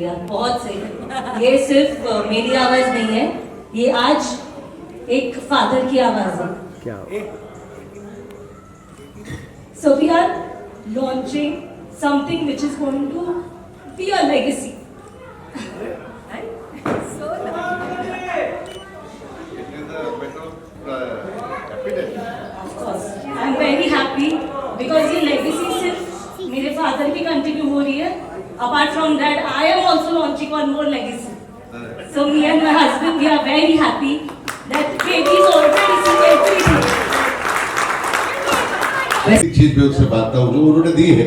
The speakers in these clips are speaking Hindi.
शुक्रिया, बहुत सही। ये सिर्फ मेरी आवाज नहीं है, ये आज एक फादर की आवाज है। क्या So we are launching something which is going to be a legacy. Right? So It is a matter of happiness. of course, I'm very happy because ये legacy सिर्फ मेरे father की continue हो रही है. Apart from that, I am also launching one more legacy. So me and my husband, we are very happy that KD is already seeing everything. एक चीज मैं उससे मानता हूँ जो उन्होंने दी है,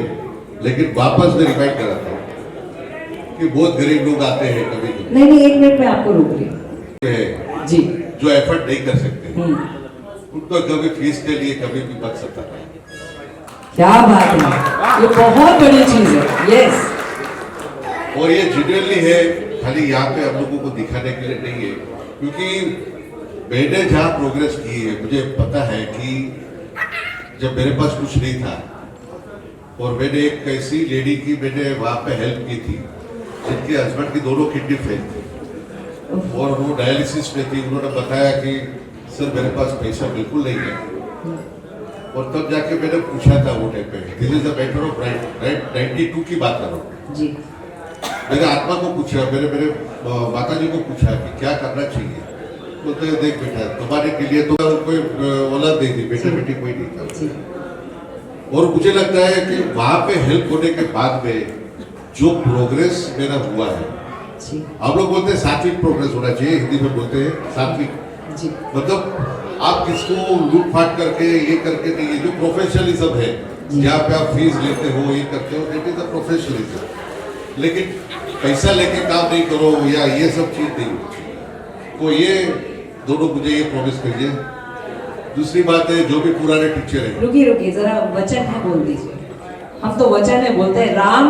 लेकिन वापस मैं रिमाइंड कराता हूँ कि बहुत गरीब लोग आते हैं कभी कभी नहीं, एक मिनट में आपको रोक रही है, जी। जो एफर्ट नहीं कर सकते, उनको कभी फीस के लिए कभी भी मत सताना। क्या बात है, ये बहुत बड़ी चीज है। यस, और ये जेन्युइनली है, खाली यहाँ पे हम लोगों को दिखाने के लिए नहीं है, क्योंकि मैंने जहाँ प्रोग्रेस की है, मुझे पता है कि जब मेरे पास कुछ नहीं था और मैंने एक ऐसी लेडी की मैंने वहाँ पे हेल्प की थी जिनके हस्बैंड की दोनों किडनी फेल थी और वो डायलिसिस में थी। उन्होंने बताया कि सर मेरे पास पैसा बिल्कुल नहीं है, और तब जाके मैंने पूछा था वो टाइम पे, this is the matter of right 92 की बात कर रहा हूँ जी। मेरे आत्मा को पूछा, मेरे माता जी को पूछा कि क्या करना चाहिए। बोलते हैं देख बेटा, तुम्हारे के लिए तो कोई औलाद नहीं थी, बेटा बेटी कोई नहीं था। और मुझे लगता है कि वहां पे हेल्प होने के बाद में जो प्रोग्रेस मेरा हुआ है, हम लोग बोलते हैं सात्विक प्रोग्रेस होना चाहिए, हिंदी में बोलते हैं सात्विक। मतलब आप किसको लूट फाट करके ये करके नहीं, ये जो प्रोफेशनलिज्म है जहाँ पे आप फीस लेते हो ये करते हो, इट इज द प्रोफेशनलिज्म। लेकिन पैसा लेके काम नहीं करो या ये सब चीज नहीं होती। तो ये दोनों मुझे ये प्रॉमिस करिए। दूसरी बात है, जो भी पुराने टीचर है, रुकिए जरा वचन है बोल दीजिए। हम तो वचन है बोलते हैं, राम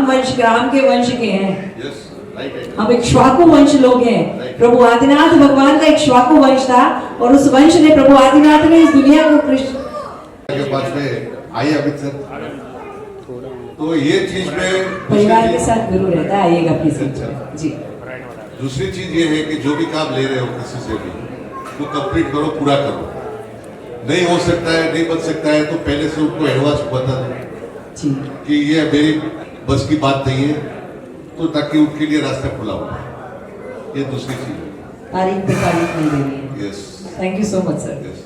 के वंश के हैं। यस राइट, हम एक श्वाकु वंश लोग हैं। प्रभु आदिनाथ भगवान का एक श्वाकु वंश था और उस वंश ने, प्रभु आदिनाथ ने इस दुनिया को कृष्ण के पास में आइए अमित सर। तो ये चीज में परिवार के साथ गुरु रहता है, आइएगा प्लीज जी। दूसरी चीज ये है कि जो भी काम ले रहे हो किसी से भी, वो कंप्लीट करो, पूरा करो। नहीं हो सकता है, नहीं बन सकता है, तो पहले से उनको एडवांस बता दो कि ये मेरी बस की बात नहीं है, तो ताकि उनके लिए रास्ता खुला हो। ये दूसरी चीज है। तारीख पे तारीख नहीं देनी है। Yes, thank you so much sir. Yes.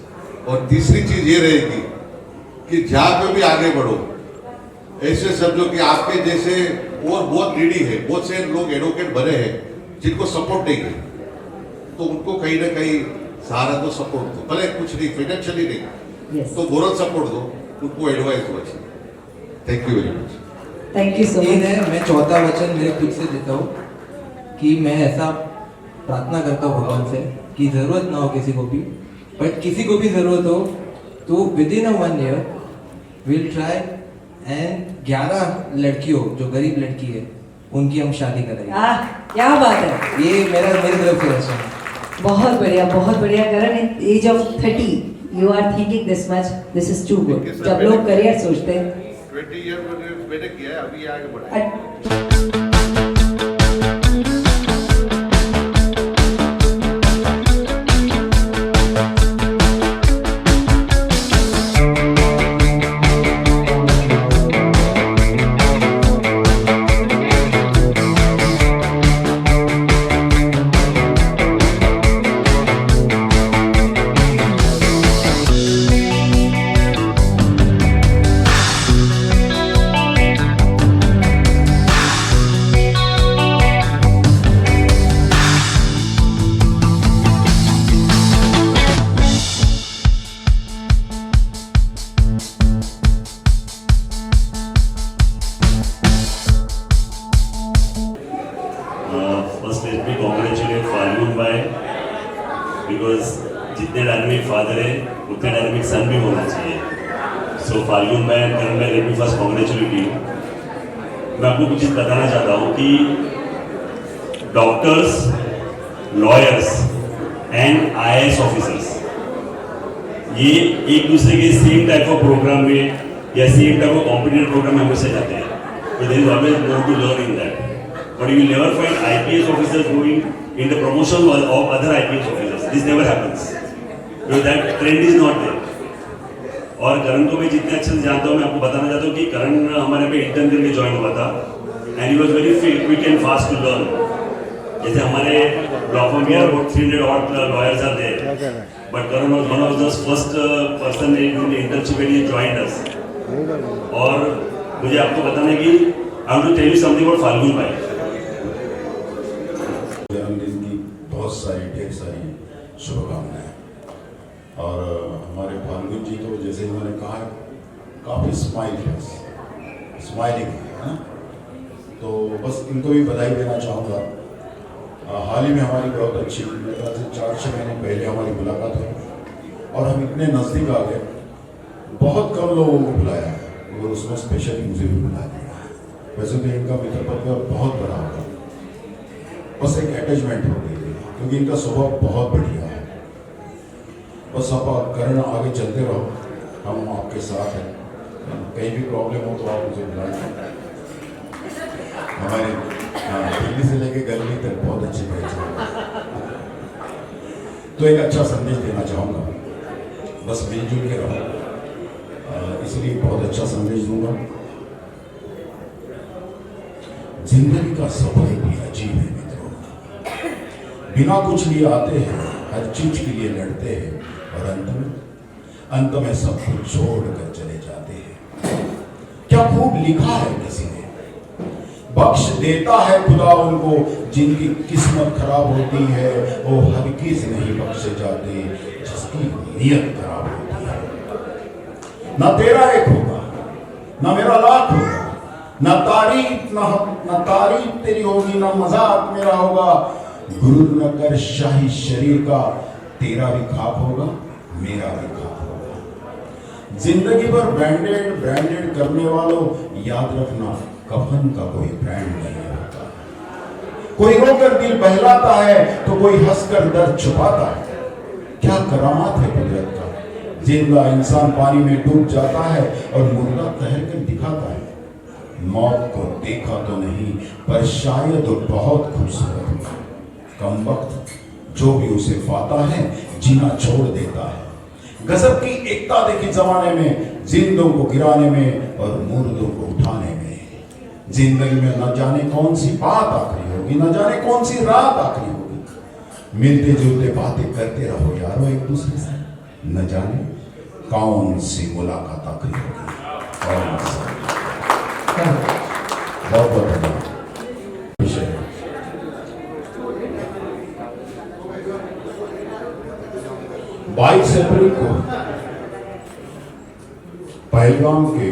और तीसरी चीज ये रहेगी कि जहाँ पे भी आगे बढ़ो, ऐसे समझो कि आपके जैसे और बहुत नीडी है, बहुत से लोग एडवोकेट बने हैं जिनको सपोर्ट नहीं है, तो उनको कहीं ना कहीं सहारा दो, सपोर्ट दो, भले कुछ नहीं फाइनेंशियली नहीं, तो मोरल सपोर्ट दो, उनको एडवाइस दो। Thank you very much. Thank you सो ये मच। है, मैं चौथा वचन मेरे खुद से देता हूँ कि मैं ऐसा प्रार्थना करता हूँ भगवान से कि जरूरत ना हो किसी को भी, बट किसी को भी जरूरत हो तो with in 1 year will try and 11 लड़कियों जो गरीब लड़की है उनकी हम शादी करेंगे। क्या बात है, ये मेरी तरफ से वचन है। बहुत बढ़िया Karan. Age of 30 you are thinking this much, this is too good. जब लोग करियर सोचते हैं 20 ईयर मैंने किया है, अभी आगे बढ़ा। First, let me congratulate Falgun bhai because जितने डायनामिक फादर है उतने डायनामिक सन भी होना चाहिए। सो फाल्गुन भाई एंड करण भाई, let me first congratulate you. मैं आपको कुछ चीज़ बताना चाहता हूँ कि doctors, lawyers and IAS officers ये एक दूसरे के सेम टाइप ऑफ प्रोग्राम में या same type of competitive program में हमेशा जाते हैं, तो there is always more to learn in that. but you will never find IPS officers going in the promotion of other IPS officers. This never happens. Because that trend is not there. और करण को मैं जितने अच्छे से जानता हूँ, मैं आपको बताना चाहता हूँ कि करण हमारे पे इंटर्न करके ज्वाइन हुआ था and he was very quick and fast to learn. जैसे हमारे लॉ फर्म में about 300 odd lawyers are there, but Karan was one of the first person in the internship when he joined us. और मुझे आपको बताना है कि I want to tell you something about Phalgun भाई. जन्मदिन की बहुत सारी ढेर सारी शुभकामनाएं. और हमारे फाल्गुन जी तो जैसे उन्होंने कहा काफ़ी स्माइलिंग है ना, तो बस इनको भी बधाई देना चाहूँगा. हाल ही में हमारी बहुत अच्छी, मेरे ख्याल से 4-6 महीने पहले हमारी मुलाकात हुई और हम इतने नज़दीक आ गए. बहुत कम लोगों को बुलाया है और उसमें स्पेशली मुझे भी बुला दिया है. वैसे तो इनका मित्र परिवार बहुत बड़ा होगा, बस एक अटैचमेंट हो गई है क्योंकि इनका स्वभाव बहुत बढ़िया है. बस आप करण आगे चलते रहो, हम आपके साथ हैं. कहीं भी प्रॉब्लम हो तो आप मुझे बुलाएं. हमारे दिल्ली से लेके गली तक बहुत अच्छी पहचान. तो एक अच्छा संदेश देना चाहूँगा, बस मिलजुल के रहो, इसलिए बहुत अच्छा संदेश दूंगा. जिंदगी का सफर भी अजीब है मित्रों. बिना कुछ लिए आते हैं, हर चीज के लिए लड़ते हैं और अंत में सब कुछ छोड़ कर चले जाते हैं. क्या खूब लिखा है किसी ने, बख्श देता है खुदा उनको जिनकी किस्मत खराब होती है, वो हरगिज़ नहीं बख्शे जाते जिसकी नीयत खराब होती है. ना तेरा एक होगा, ना मेरा लाख होगा, ना तारीफ तेरी होगी, ना मजाक मेरा होगा. गुरु न कर शाही शरीर का, तेरा भी खाक होगा, मेरा भी खाक होगा. जिंदगी भर ब्रांडेड करने वालों, याद रखना कफन का कोई ब्रांड नहीं होता. कोई रोकर दिल बहलाता है तो कोई हंसकर दर्द छुपाता है. क्या करामात है कुदरत का, जिंदा इंसान पानी में डूब जाता है और मुर्दा तैर कर दिखाता है. मौत को देखा तो नहीं पर शायद बहुत खूबसूरत है. कम वक्त जो भी उसे पाता है जीना छोड़ देता है. गजब की एकता देखी जमाने में, जिंदों को गिराने में और मुर्दों को उठाने में. जिंदगी में न जाने कौन सी बात आखिरी होगी, न जाने कौन सी रात आखिरी होगी. मिलते जुलते बातें करते रहो यारो एक दूसरे से, न जाने कौन सी मुलाकात आखिरी होगी. बहुत बहुत धन्यवाद. 22 अप्रैल को पहलगाम के,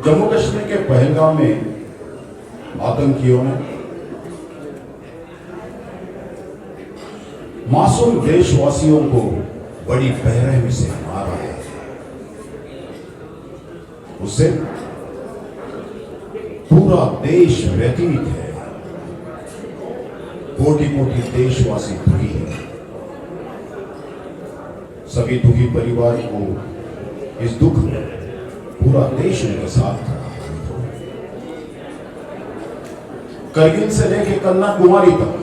जम्मू कश्मीर के पहलगाम में आतंकियों ने मासूम देशवासियों को बड़ी बेरहमी से मारा है. उससे पूरा देश व्यतीत है. कोटि-कोटि देशवासी दुखी है. सभी दुखी परिवार को इस दुख में पूरा देश उनके साथ खड़ा है. करगिल से लेकर कन्याकुमारी तक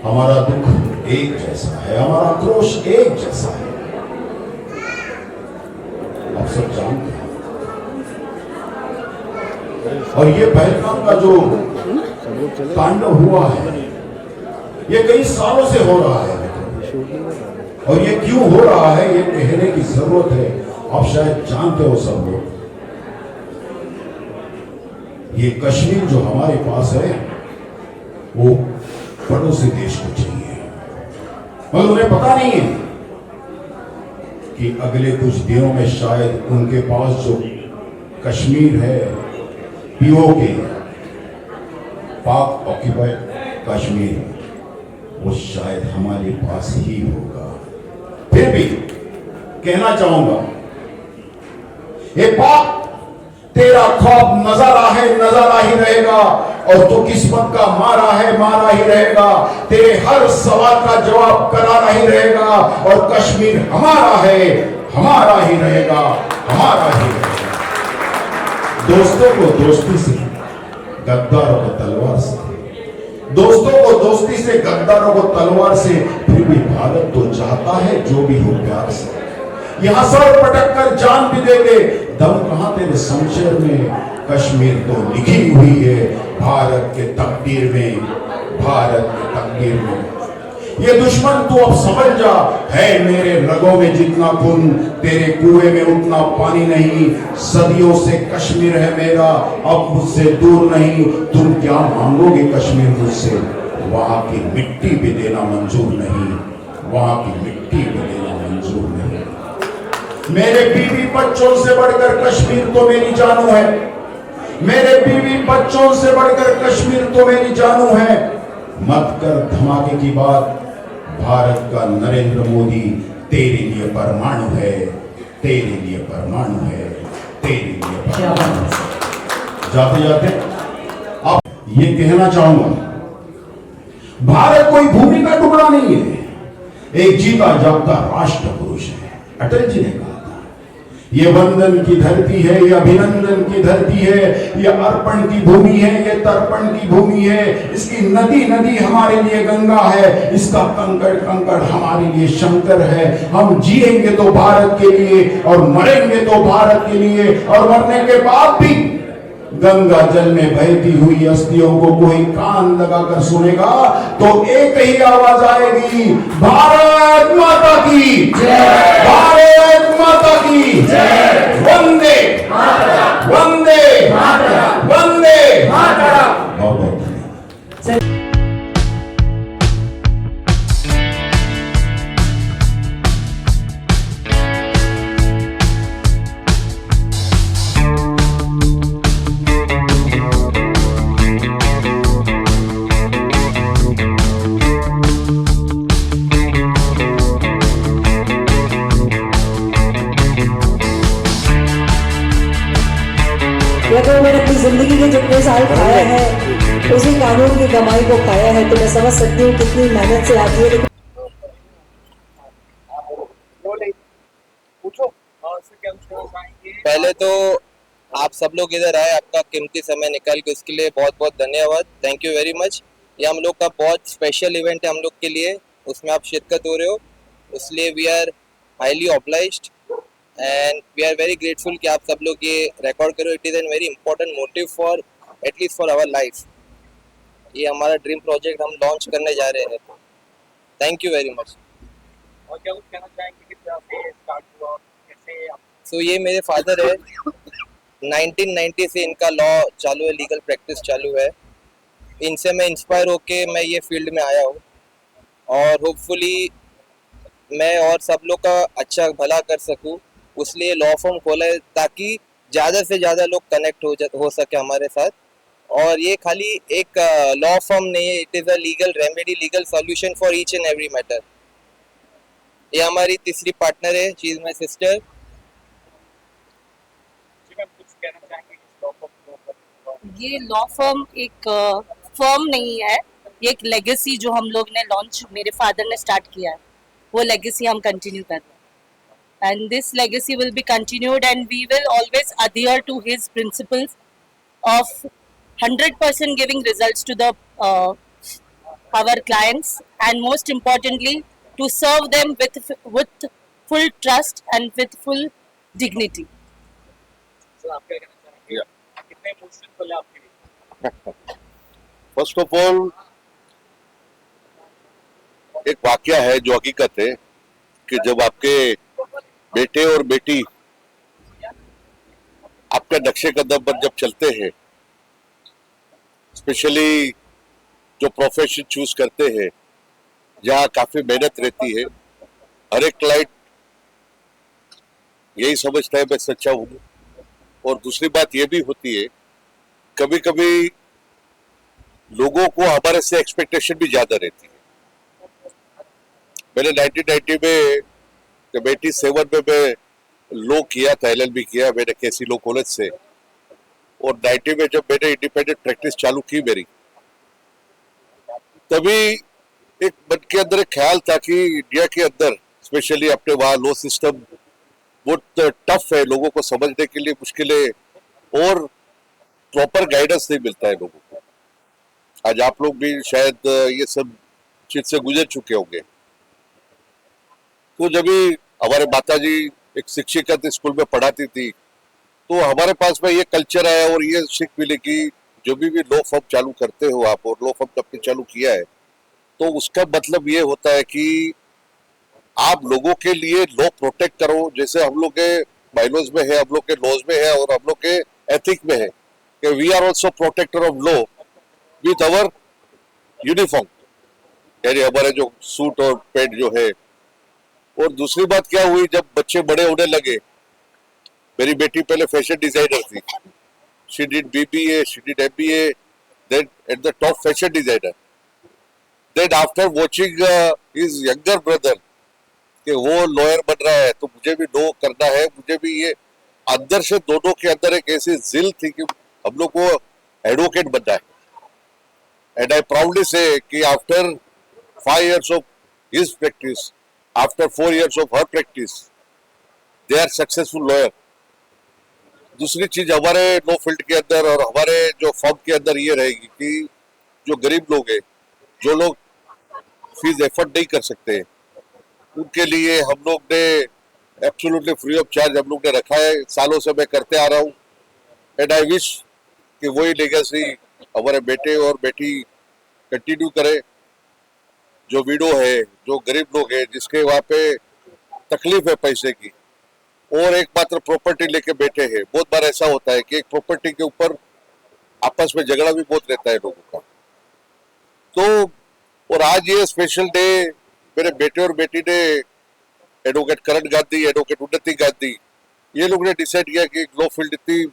हमारा दुख एक जैसा है, हमारा आक्रोश एक जैसा है. आप सब जानते हैं. और ये पहलगाम का जो तांडव हुआ है, ये कई सालों से हो रहा है. और ये क्यों हो रहा है ये कहने की जरूरत है. आप शायद जानते हो सब लोग, ये कश्मीर जो हमारे पास है वो पड़ोसी देश को चाहिए, मगर उन्हें पता नहीं है कि अगले कुछ दिनों में शायद उनके पास जो कश्मीर है, पीओके, पाक ऑक्यूपाइड कश्मीर, वो शायद हमारे पास ही होगा. फिर भी कहना चाहूंगा, ये पाक तेरा खौफ नजारा है, नजारा ही रहेगा. और तो किस्मत का मारा है, मारा ही रहेगा. तेरे हर सवाल का जवाब करारा ही रहेगा. और कश्मीर हमारा है, हमारा ही रहेगा, हमारा ही रहेगा. दोस्तों को दोस्ती से, गद्दारों को तलवार से, दोस्तों को दोस्ती से, गद्दारों को तलवार से, फिर भी भारत तो चाहता है जो भी हो प्यार से। यहां सर पटक कर जान भी देंगे, दम कहां तेरे शमशेर में। कश्मीर तो लिखी हुई है भारत के तकदीर में, भारत के तकदीर में। ये दुश्मन तू अब समझ जा, है मेरे रगों में जितना खून, तेरे कुएं में उतना पानी नहीं। सदियों से कश्मीर है मेरा, अब मुझसे दूर नहीं। तुम क्या मांगोगे कश्मीर मुझसे, वहां की मिट्टी भी देना मंजूर नहीं, वहां की मिट्टी भी देना मंजूर नहीं। मेरे बीवी बच्चों से बढ़कर कश्मीर तो मेरी जानू है, मेरे बीवी बच्चों से बढ़कर कश्मीर तो मेरी जानू है। मत कर धमाके की बात, भारत का नरेंद्र मोदी तेरे लिए परमाणु है, तेरे लिए परमाणु है, तेरे लिए परमाणु है। जाते जाते अब ये कहना चाहूंगा, भारत कोई भूमि का टुकड़ा नहीं है, एक जीता जागता राष्ट्र पुरुष है। अटल जी ने कहा, ये वंदन की धरती है, ये अभिनंदन की धरती है, ये अर्पण की भूमि है, ये तर्पण की भूमि है। इसकी नदी नदी हमारे लिए गंगा है, इसका कंकड़ कंकड़ हमारे लिए शंकर है। हम जिएंगे तो भारत के लिए और मरेंगे तो भारत के लिए, और मरने के बाद भी गंगा जल में बहती हुई अस्थियों को कोई कान लगाकर सुनेगा तो एक ही आवाज आएगी, भारत माता की जय, भारत माता की जय, वंदे वंदे वंदे। बहुत बहुत धन्यवाद। अगर मैंने अपनी जिंदगी के जितने साल खाया है उसी कानून की कमाई को खाया है, तो मैं समझ सकती हूँ कितनी मेहनत से आती है। लेकिन पहले तो आप सब लोग इधर आए, आपका कीमती समय निकाल के उसके लिए बहुत बहुत धन्यवाद, थैंक यू वेरी मच। ये हम लोग का बहुत स्पेशल इवेंट है हम लोग के लिए, उसमें आप शिरकत हो रहे हो, इसलिए we are highly obliged and we are very grateful कि आप सब लोग ये रिकॉर्ड करो। It is an very important motive for at least for our life. ये हमारा ड्रीम प्रोजेक्ट हम लॉन्च करने जा रहे हैं, थैंक यू वेरी मच। और क्या कुछ कहना चाहेंगे कि कैसे स्टार्ट हुआ, कैसे सो ये मेरे फादर है, 1990 से इनका लॉ चालू है, लीगल प्रैक्टिस चालू है। इनसे मैं इंस्पायर होके मैं ये फील्ड में आया हूँ और होपफुली मैं और सब लोग का अच्छा भला कर सकूँ, उसलिए लॉ फॉर्म खोला है ताकि ज़्यादा से ज़्यादा लोग कनेक्ट हो सके हमारे साथ। और ये खाली एक लॉ फॉर्म नहीं है, it is a legal remedy, legal solution for each and every matter. ये हमारी तीसरी पार्टनर है, शी इज़ माई सिस्टर। ये लॉ फर्म एक फर्म नहीं है, ये एक लेगेसी जो हम लोग ने लॉन्च, मेरे फादर ने स्टार्ट किया है, वो लेगेसी हम कंटिन्यू कर रहे हैं। And this legacy will be continued and we will always adhere to his principles of 100% giving results to the our clients, and most importantly to serve them with full trust and with full dignity. First of all एक वाकया है जो हकीकत है कि जब आपके बेटे और बेटी आपके नक्शे कदम पर जब चलते हैं, स्पेशली जो प्रोफेशन चूज करते हैं जहाँ काफी मेहनत रहती है, हर एक क्लाइंट यही समझता है मैं सच्चा हूँ। और दूसरी बात ये भी होती है कभी कभी लोगों को हमारे से एक्सपेक्टेशन भी ज्यादा रहती है। मैंने 1990 में जब 87 में मैं लॉ किया था, LLB किया मैंने केसी लॉ कॉलेज से, और 90 में जब मैंने इंडिपेंडेंट प्रैक्टिस चालू की मेरी, तभी एक मन के अंदर एक ख्याल था कि इंडिया के अंदर स्पेशली अपने वहाँ लॉ सिस्टम बहुत टफ है, लोगों को समझने के लिए मुश्किल है, और प्रॉपर गाइडेंस नहीं मिलता है लोगों को। आज आप लोग भी शायद ये सब चीज से गुजर चुके होंगे। तो जब भी हमारे माताजी एक शिक्षिका थी, स्कूल में पढ़ाती थी, तो हमारे पास में ये कल्चर आया और ये सीख मिली कि जो भी लॉ फर्म चालू करते हो आप, और लॉ फर्म आपने चालू किया है, तो उसका मतलब ये होता है कि आप लोगों के लिए लॉ प्रोटेक्ट करो। जैसे हम लोग के बाइलॉज में है, हम लोग के लॉज में है, और हम लोग के एथिक में है कि we are also protector of law with our uniform, यानी हमारे जो सूट और पैंट जो है। और दूसरी बात क्या हुई, जब बच्चे बड़े होने लगे, मेरी बेटी पहले फैशन डिजाइनर थी, she did BBA, she did MBA, then at the top fashion designer. Then after watching his younger brother कि वो लॉयर बन रहा है, तो मुझे भी लॉ करना है, मुझे भी ये अंदर से दोनों के अंदर एक ऐसी जिल थी कि हम लोग को एडवोकेट बनना है। एंड आई प्राउडली से कि after 5 years of his practice, after 4 years of her practice, they are successful lawyer. दूसरी चीज हमारे लॉ फील्ड के अंदर और हमारे जो फर्म के अंदर ये रहेगी कि जो गरीब लोग हैं, जो लोग फीस एफर्ट नहीं कर सकते, उनके लिए हम लोग ने एब्सोल्युटली फ्री ऑफ चार्ज हम लोग ने रखा है। सालों से मैं करते आ रहा हूँ, एंड आई विश कि वही लेगेसी हमारे बेटे और बेटी कंटिन्यू करे। जो विडो है, जो गरीब लोग हैं, जिसके वहाँ पे तकलीफ है पैसे की, और एक मात्र प्रॉपर्टी लेके बैठे हैं। बहुत बार ऐसा होता है कि एक प्रॉपर्टी के ऊपर आपस में झगड़ा भी बहुत रहता है लोगों का। तो और आज ये स्पेशल डे मेरे बेटे और बेटी ने, एडवोकेट करण गांधी, एडवोकेट उन्नति गांधी, ये लोग ने डिसाइड किया कि लॉ फील्ड इतनी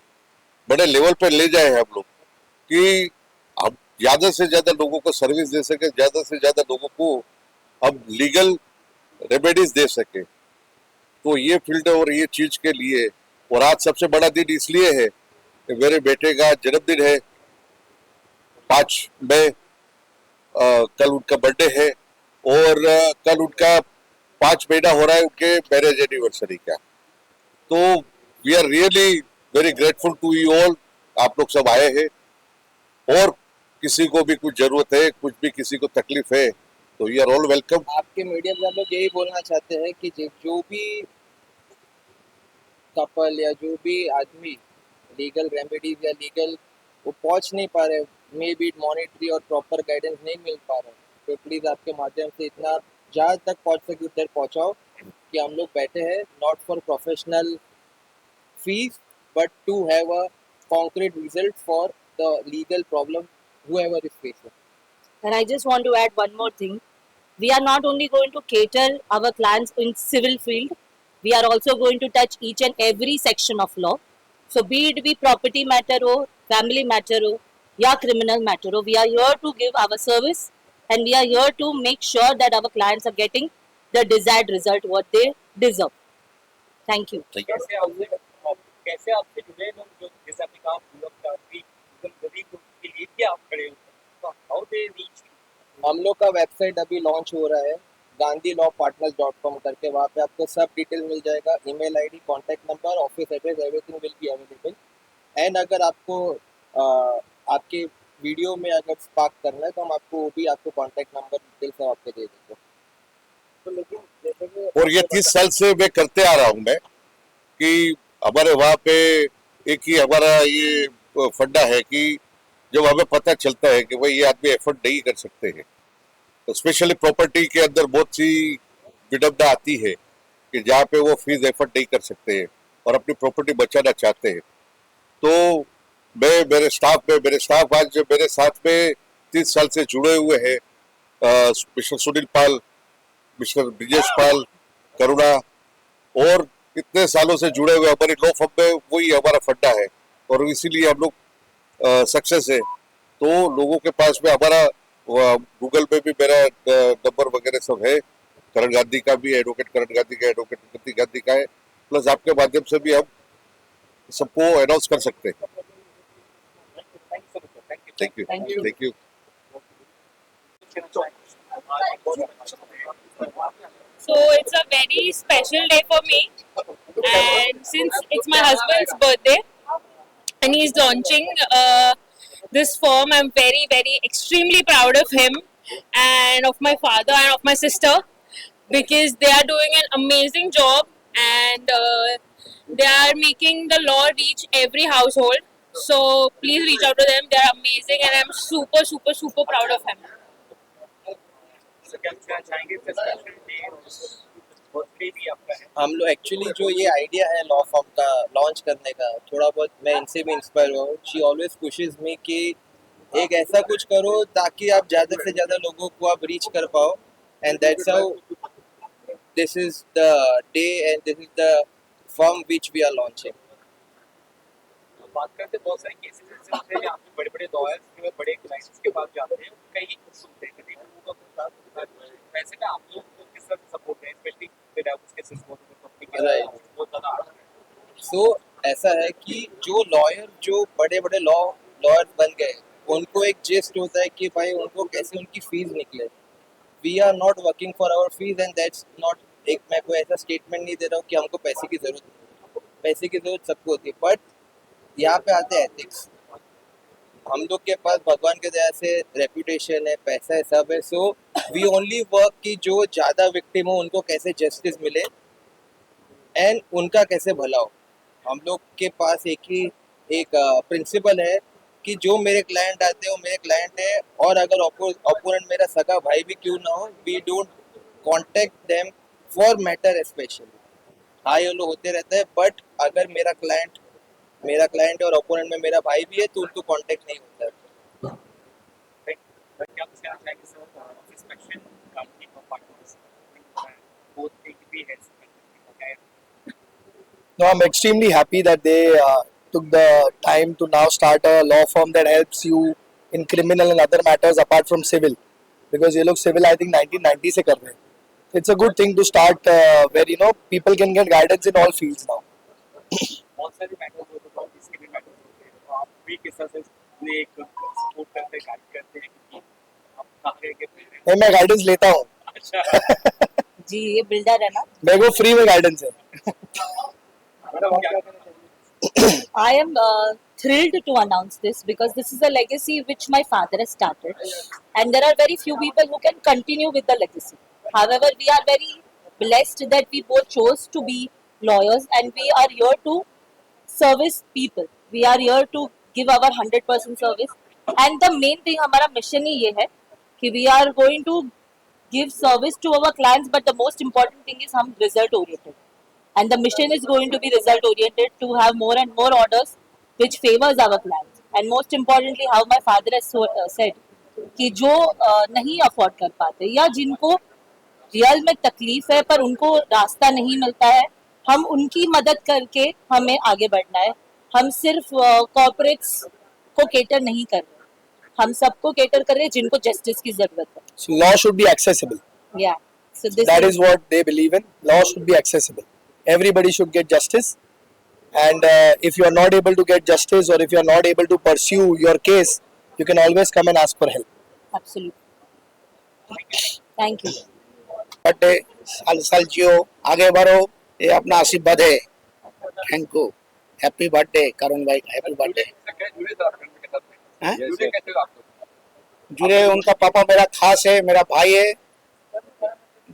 बड़े लेवल पे ले जाए हम लोग कि हम ज्यादा से ज्यादा लोगों को सर्विस दे सके, ज्यादा से ज्यादा लोगों को हम लीगल रेमेडीज दे सके। तो ये फील्ड और ये चीज के लिए, और आज सबसे बड़ा दिन इसलिए है कि मेरे बेटे का जन्मदिन है 5 मई, कल उनका बर्थडे है, और कल उनका 5 महीना हो रहा है उनके मैरिज एनिवर्सरी का। तो we are really very grateful to you all. आप लोग सब आए हैं, और किसी को भी कुछ जरूरत है, कुछ भी किसी को तकलीफ है, तो यू आर ऑल वेलकम। आपके मीडिया में हम लोग यही बोलना चाहते हैं कि जो भी कपल या जो भी आदमी लीगल रेमेडीज या लीगल वो पहुंच नहीं पा रहे, मे बी मॉनिटरी और प्रॉपर गाइडेंस नहीं मिल पा रहे, तो प्लीज आपके माध्यम से इतना जहाँ तक पहुंच सके उधर पहुंचाओ कि हम लोग बैठे हैं not for professional fees but to have a concrete result for the legal problem whoever is facing. And I just want to add one more thing. We are not only going to cater our clients in civil field, we are also going to touch each and every section of law. So be it be property matter or family matter or या criminal matter or we are here to give our service and we are here to make sure that our clients are getting the desired result what they deserve. Thank you. कैसे आपसे जुड़े लोग जो जैसे आपने कहा गरीब लोग के लिए क्या आप खड़े हो, तो हाउ दे रीच? हम लोग का वेबसाइट अभी लॉन्च हो रहा है gandhilawpartners.com करके, वहाँ पे आपको सब डिटेल मिल जाएगा, email ID, contact number, office address, everything will be available. And अगर आपको आपके वीडियो में अगर स्पार्क करना है तो हम आपको वो भी आपको कॉन्टैक्ट नंबर डिटेल सब आपको दे देंगे। तो लेकिन जैसे कि और ये 30 साल से मैं करते आ रहा हूँ मैं कि हमारे वहाँ पे एक ही हमारा ये फंडा है कि जब हमें पता चलता है कि भाई ये आदमी एफर्ट नहीं कर सकते हैं, तो स्पेशली प्रॉपर्टी के अंदर बहुत सी विडम्बना आती है कि जहाँ पे वो फीस एफर्ट नहीं कर सकते हैं और अपनी प्रॉपर्टी बचाना चाहते हैं, तो मैं मेरे स्टाफ आज मेरे साथ में 30 साल से जुड़े हुए हैं, मिस्टर सुनील पाल, मिस्टर ब्रिजेश पाल, करुणा, और इतने सालों से जुड़े हुए हमारे लॉ फर्म में वही हमारा फंडा है और इसीलिए हम लोग सक्सेस है। तो लोगों के पास में हमारा गूगल पे भी मेरा नंबर वगैरह सब है, करण गांधी का भी, एडवोकेट करण गांधी का, एडवोकेट उन्नति गांधी का है, प्लस आपके माध्यम से भी हम सबको अनाउंस कर सकते हैं। Thank you. So it's a very special day for me, and since it's my husband's birthday, and he's launching this firm. I'm very, very, extremely proud of him and of my father and of my sister because they are doing an amazing job and they are making the law reach every household. So please reach out to them. They are amazing and I'm super, super, super proud of him. So क्या कहना चाहेंगे इस स्पेशल डे और बर्थडे भी आपका है? हम लोग एक्चुअली जो ये आइडिया है लॉ फॉर्म का लॉन्च करने का, थोड़ा बहुत मैं इनसे भी इंस्पायर हुआ हूँ. शी ऑलवेज पुशेस मी कि एक ऐसा कुछ करो ताकि आप ज़्यादा से ज़्यादा लोगों को आप रीच कर पाओ. And that's how this is the day and this is the firm which we are launching. बात करते हैं बहुत सारे केसेस ऐसे होते हैं जहाँ पे बड़े बड़े लॉयर्स जो बड़े क्लाइंट्स के पास जाते हैं कहीं कुछ सुनते हैं कहीं लोगों का वैसे में आप लोग को किस तरह सपोर्ट है स्पेशली विदाउट केसेस बहुत ज़्यादा आ रहा है. सो ऐसा है कि जो लॉयर जो बड़े बड़े लॉयर बन गए उनको एक जिस्ट होता है कि भाई उनको कैसे उनकी फीस निकले. We are not working for our fees and that's not. एक मैं कोई ऐसा स्टेटमेंट नहीं दे रहा हूँ कि हमको पैसे की जरूरत है. पैसे की जरूरत सबको होती है बट यहाँ पे आते हैं एथिक्स. हम लोग के पास भगवान के दया से रेपुटेशन है, पैसा है, सब है. सो वी ओनली वर्क कि जो ज़्यादा विक्टिम हो उनको कैसे जस्टिस मिले एंड उनका कैसे भला हो. हम लोग के पास एक प्रिंसिपल है कि जो मेरे क्लाइंट आते हैं वो मेरे क्लाइंट है और अगर ओपोनेंट मेरा सगा भाई भी क्यों ना हो we don't contact them for matter specially. हाँ ये लोग होते रहते हैं बट अगर मेरा क्लाइंट और ओपोनेंट में मेरा भाई भी है तो उनको कांटेक्ट नहीं होता है. क्या कुछ कहना चाहेंगे सर स्पेशल कंपनी का पार्टनर्स बहुत एक भी है. No, I'm extremely happy that they took the time to now start a law firm that helps you in criminal and other matters apart from civil. Because ये लोग civil I think 1990 से कर रहे हैं. It's a good thing to start where people can get guidance in all fields now. बहुत सारे मैटर्स होते हैं इसके भी मैटर्स होते हैं तो आप भी किस तरह से उन्हें एक सपोर्ट करते हैं गाइड करते हैं कि आप कहाँ के नहीं मैं गाइडेंस लेता हूँ. अच्छा जी ये बिल्डर है ना. मेरे को फ्री में गाइडेंस है. I am thrilled to announce this because this is a legacy which my father has started and there are very few people who can continue with the legacy. However, we are very blessed that we both chose to be lawyers and we are here to service people. We are here to give our 100% service and the main thing हमारा mission ही ये है कि we are going to give service to our clients but the most important thing is हम result oriented. And the mission is going to be result oriented to have more and more orders which favors our clients. And most importantly, how my father has said कि जो नहीं afford कर पाते या जिनको रियल में तकलीफ है पर उनको रास्ता नहीं मिलता है हम उनकी मदद करके हमें आगे बढ़ना है. हम सिर्फ कॉर्पोरेट्स को केटर नहीं कर रहे, हम सबको केटर कर रहे हैं जिनको जस्टिस की जरूरत है. So law should be accessible. Yeah. So this That is what they believe in. Law should be accessible. Everybody should get justice. And if you are not able to get justice or if you are not able to pursue your case, you can always come and ask for help. Absolutely. Thank you. Birthday साल साल जियो आगे बढ़ो ये अपना आशीर्वाद है. Thank you. हैप्पी बर्थडे करुण भाई. Happy birthday. जुड़े उनका पापा मेरा खास है, मेरा भाई है,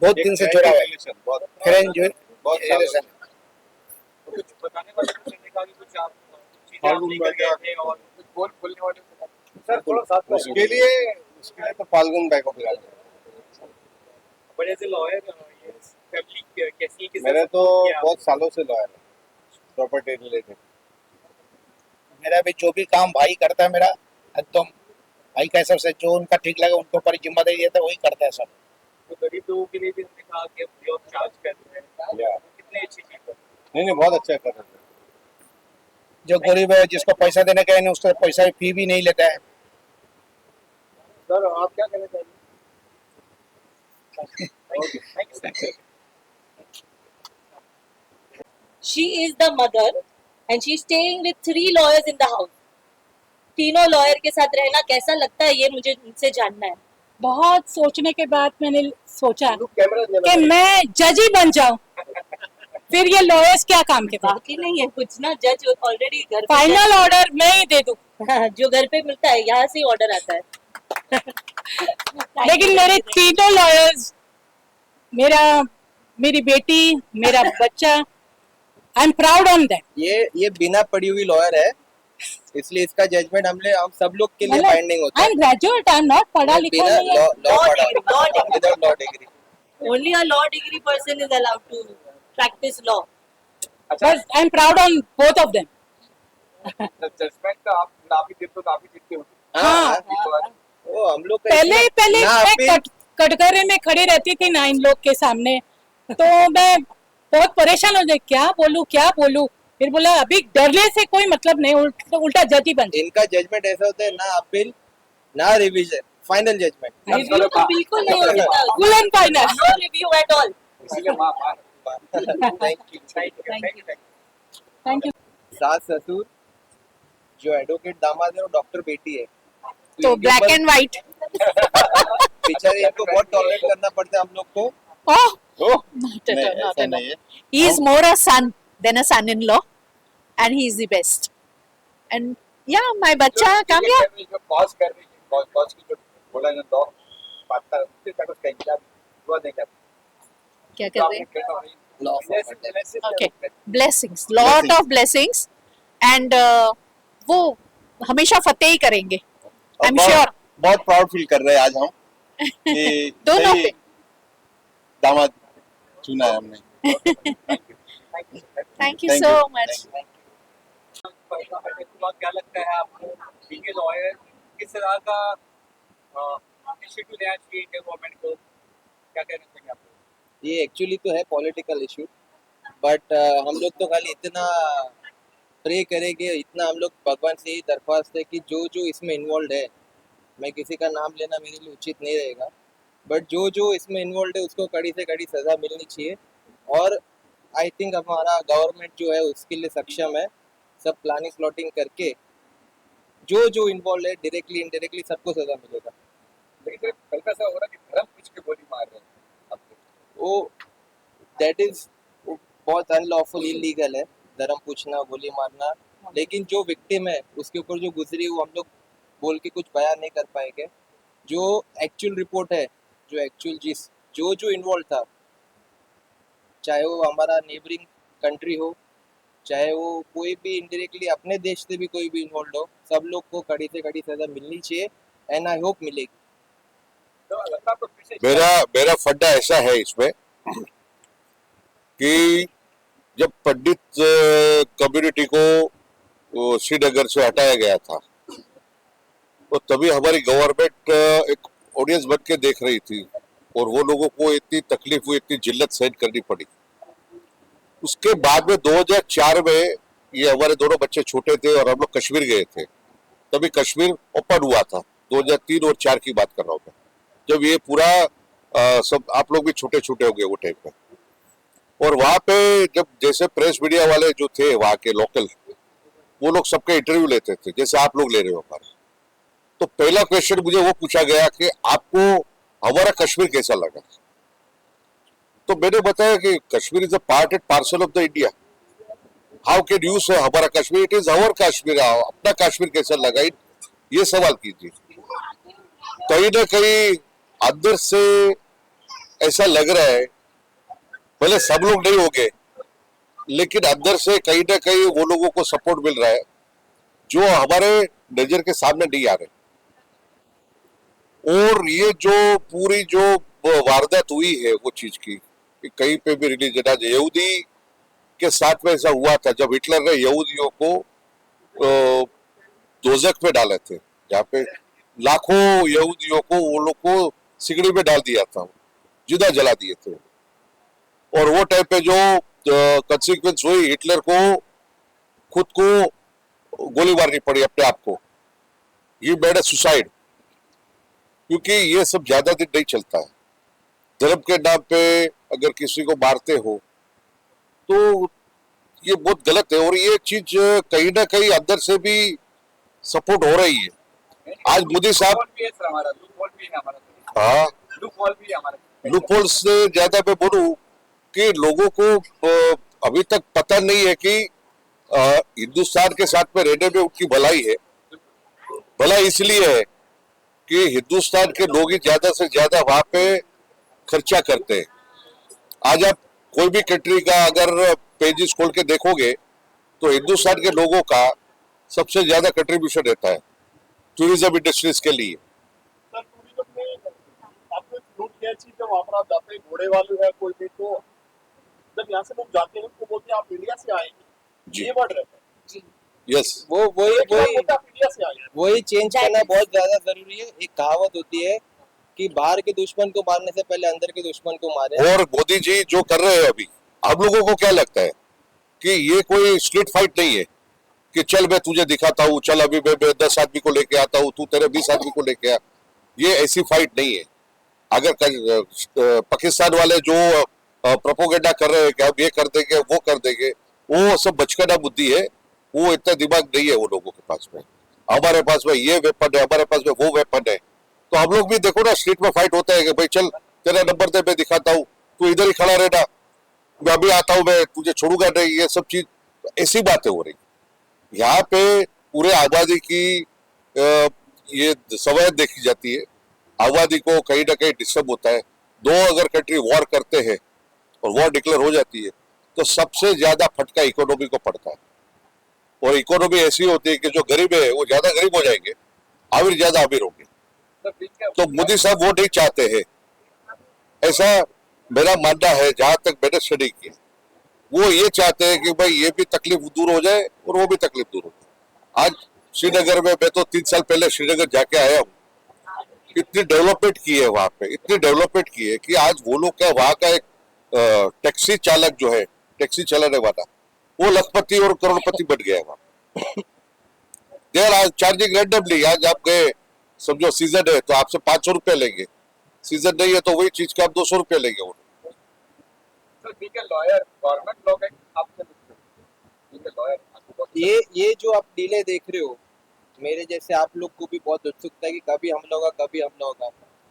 बहुत दिन से जुड़ा हुआ है. फ्रेंड जो कुछ बताने वाले कुछ आप चीजें आप लेकर गए थे और कुछ बोलने वाले सर थोड़ा साथ उसके लिए तो फाल्गुन भाई को बुला लिया. बट एज ए लॉयर ये फैमिली कैसी है मेरे तो बहुत सालों से लॉयर है प्रॉपर्टी रिलेटेड. मेरा भी जो भी काम भाई करता है मेरा एकदम भाई का हिसाब से जो उनका ठीक लगे उनको पर जिम्मेदारी देता है वही करता है सब. तो गरीब लोगों के लिए भी उन्होंने कहा कि फ्री ऑफ चार्ज कर रहे हैं. कितने अच्छी चीज है. नहीं बहुत अच्छा कर रहे हैं. जो गरीब है जिसको पैसा देने का है उसका पैसा फी भी नहीं लेता है. सर आप क्या कहना चाहिए. Thank you. She is the mother and she is staying with 3 lawyers in the house. तीनों लॉयर के साथ रहना कैसा लगता है ये मुझे उनसे जानना है. बहुत सोचने के बाद मैंने सोचा कि मैं जज ही बन जाऊं फिर ये लॉयर्स क्या काम के थे? बाकी नहीं है कुछ ना, जज ऑलरेडी घर पे फाइनल ऑर्डर मैं ही दे दूं, जो घर पे मिलता है यहाँ से ऑर्डर आता है। लेकिन मेरे तीनों लॉयर्स, मेरी बेटी, मेरा बच्चा, आई एम प्राउड ऑन दैट। ये बिना पढ़ी हुई लॉयर है, इसलिए इसका जजमेंट हम सब लोग के लिए बाइंडिंग होता आई है। Am graduate, I am not पढ़ा लिखा बिना नहीं है। Law degree Only a law degree person is allowed to practice law. बस I am proud on both of them. Judgment आप ना भी देते हो तो आप ही जीतते हो। हाँ, वो हम लोग का पहले ना मैं अपील- कटघरे में खड़ी रहती थी ना इन लोग के सामने, तो मैं बहुत परेशान हो जाए, क्या बोलूं। फिर बोला अभी डरने से कोई मतलब नहीं, उल्टा जज ही बन जाए। इनका जजमेंट ऐसा होता है, ना अपील ना रिवीजन, फाइनल जजमेंट। Review तो बिल्कुल नहीं होता। Full and final. No review at all. इसीलिए माँ थैंक यू। Thank you. सास ससुर जो एडवोकेट दामाद है वो डॉक्टर बेटी है, तो इनके ब्लैक ऊपर एंड व्हाइट। बेचारे इनको बहुत टॉलरेट करना पड़ता है हम लोग को। ओह, ऐसा नहीं है। He is more a son than a son-in-law, and he is the best. And yeah, my बच्चा कामयाब। जो पॉज कर रही है, पॉज की जो बोला ना लॉ बात कर उसके तक उसका इंतजार हुआ नहीं कर। क्या कर रहे हैं? Law for Okay, blessings, lot of blessings, and वो हमेशा फतेह ही करेंगे। I'm sure. बहुत प्राउड फील कर रहे हैं आज हम कि दोनों सही पे। दामाद चुना है हमने। Thank you so much. क्या लगता है आपको बीइंग ए लॉयर किस तरह का इनिशिएटिव लेना चाहिए गवर्नमेंट को, क्या कहना चाहिए आप? ये एक्चुअली तो है पॉलिटिकल इशू, बट हम लोग तो खाली इतना प्रे करेंगे, इतना हम लोग भगवान से ही दरख्वास्त है कि जो इसमें इन्वॉल्व है, मैं किसी का नाम लेना मेरे लिए उचित नहीं रहेगा, बट जो इसमें इन्वॉल्व है उसको कड़ी से कड़ी सज़ा मिलनी चाहिए। और आई थिंक हमारा गवर्नमेंट जो है उसके लिए सक्षम है, सब प्लानिंग प्लॉटिंग करके जो इन्वॉल्व है डायरेक्टली इनडायरेक्टली सबको सज़ा मिलेगा। लेकिन हल्का सा हो रहा है कि धर्म पूछ के गोली मार रहे हैं आपको। वो दैट इज बहुत अनलॉफुल इलीगल है, धर्म पूछना, गोली मारना, लेकिन जो विक्टिम है उसके ऊपर जो गुजरी वो हम लोग बोल के कुछ बयान नहीं कर पाएंगे। जो एक्चुअल रिपोर्ट है, जो एक्चुअल जो इन्वॉल्व था, चाहे वो हमारा नेबरिंग कंट्री हो, चाहे वो कोई भी इनडायरेक्टली अपने देश से भी कोई भी इन्वॉल्व हो, सब लोग को कड़ी से कड़ी सजा मिलनी चाहिए, एंड आई होप मिलेगी। तो लगता है आपको पीछे मेरा फड्डा ऐसा है इसमें कि जब पंडित कम्युनिटी को श्रीनगर से हटाया गया था तो तभी हमारी गवर्नमेंट एक ऑडियंस बन के देख रही थी और वो लोगों को इतनी तकलीफ हुई, इतनी जिल्लत सहन करनी पड़ी। उसके बाद में 2004 में ये हमारे दोनों बच्चे छोटे थे और हम लोग कश्मीर गए थे, तभी कश्मीर ओपन हुआ था। 2003 और 4 की बात कर रहा हूँ मैं, जब ये पूरा सब आप लोग भी छोटे छोटे हो गए वो टाइम पे। और वहां पे जब जैसे प्रेस मीडिया वाले जो थे वहां के लोकल, वो लोग सबके इंटरव्यू लेते थे जैसे आप लोग ले रहे हो हमारे, तो पहला क्वेश्चन मुझे वो पूछा गया कि आपको हमारा कश्मीर कैसा लगा। तो मैंने बताया कि Kashmir is a part and parcel of the India, how can you say हमारा Kashmir, it is our Kashmir, अपना कश्मीर कैसा लगा, ये सवाल कीजिए। कहीं ना कहीं अंदर से ऐसा लग रहा है, भले सब लोग नहीं होंगे लेकिन अंदर से कहीं ना कहीं वो लोगों को सपोर्ट मिल रहा है जो हमारे नजर के सामने नहीं आ रहे। और ये जो पूरी जो वारदात हुई है वो चीज की, कि कहीं पे भी रिलीजन, आज यहूदी के साथ में ऐसा हुआ था जब हिटलर ने यहूदियों को दोजख में डाले थे, जहाँ पे लाखों यहूदियों को वो लोग को सिगड़ी में डाल दिया था, जिंदा जला दिए थे। और वो टाइम पे जो कंसिक्वेंस हुई, हिटलर को खुद को गोली मारनी पड़ी अपने आप को, ये मेड सुसाइड, क्योंकि ये सब ज्यादा दिन नहीं चलता है। धर्म के नाम पे अगर किसी को मारते हो तो ये बहुत गलत है, और ये चीज कहीं ना कहीं अंदर से भी सपोर्ट हो रही है। आज मोदी साहब, हमारा लूपहोल भी है हमारा, हाँ लूपहोल भी है हमारा, लूपहोल से ज्यादा मैं बोलूं कि लोगों को अभी तक पता नहीं है कि हिंदुस्तान के साथ में रहने में उनकी भलाई है। भलाई इसलिए है कि हिंदुस्तान के लोग ही ज्यादा से ज्यादा वहां पे खर्चा करते हैं। आज आप कोई भी कंट्री का अगर पेजेस खोल के देखोगे तो हिंदुस्तान के लोगों का सबसे ज्यादा कंट्रीब्यूशन रहता है टूरिज्म इंडस्ट्रीज के लिए। सर टूरिज्म में आपने नोट किया चीज जब वहां पर आप जाते हैं, घोड़े वाले है कोई भी, तो जब यहाँ से लोग जाते हैं तो बोलते हैं आप इंडिया से आए हैं, जी। ये वर्ड रहता है। यस, वही चेंज करना बहुत ज्यादा जरूरी है। एक कहावत होती है कि बाहर के दुश्मन को मारने से पहले अंदर के दुश्मन को मारे। और मोदी जी जो कर रहे हैं अभी, आप लोगों को क्या लगता है कि ये कोई स्ट्रीट फाइट नहीं है कि चल मैं तुझे दिखाता हूँ, चल अभी मैं 10 आदमी को लेके आता हूँ, तू तेरे 20 आदमी को लेके आ। ये ऐसी फाइट नहीं है। अगर पाकिस्तान वाले जो प्रोपोगेंडा कर रहे हैं कि हम ये कर देंगे वो कर देंगे, वो सब बचकाना बुद्धि है। वो इतना दिमाग नहीं है वो लोगों के पास में। हमारे पास में ये वेपन है, हमारे पास में वो वेपन है। तो हम लोग भी देखो ना, स्ट्रीट में फाइट होता है कि भाई चल तेरा नंबर दे, मैं दिखाता हूँ, तू इधर ही खड़ा रहना, मैं अभी आता हूँ, मैं तुझे छोड़ूंगा नहीं। ये सब चीज ऐसी बातें हो रही। यहाँ पे पूरे आबादी की ये सवयत देखी जाती है। आबादी को कहीं ना कहीं डिस्टर्ब होता है। दो अगर कंट्री वॉर करते हैं और वॉर डिक्लेयर हो जाती है तो सबसे ज्यादा फटका इकोनॉमी को पड़ता है। और इकोनॉमी ऐसी होती है कि जो गरीब है वो ज्यादा गरीब हो जाएंगे, अमीर ज्यादा अमीर होंगे। तो मोदी साहब वो नहीं चाहते हैं, ऐसा मेरा मानना है। जहां तक मैंने स्टडी की, वो ये चाहते हैं कि भाई ये भी तकलीफ दूर हो जाए और वो भी तकलीफ दूर हो जाए। आज श्रीनगर में, मैं तो 3 साल पहले श्रीनगर जाके आया हूँ, इतनी डेवलपमेंट की है वहां पे, इतनी डेवलपमेंट की है कि आज वो लोग का वहां का एक टैक्सी चालक जो है, टैक्सी चलाने वाला, वो लखपति और करोड़पति बन गया है वहां। They are charging randomly. आज आप गए, समझो सीजन है तो आपसे 500 रुपया लेंगे, सीजन नहीं है तो वही चीज का आप 200 रुपया लेंगे वो। सर ठीक है, लॉयर गवर्नमेंट लॉ है आपसे, ठीक है लॉयर, ये जो आप डीले देख रहे हो, मेरे जैसे आप लोग को भी बहुत उत्सुकता है कि कभी हमला होगा, कभी हमला होगा।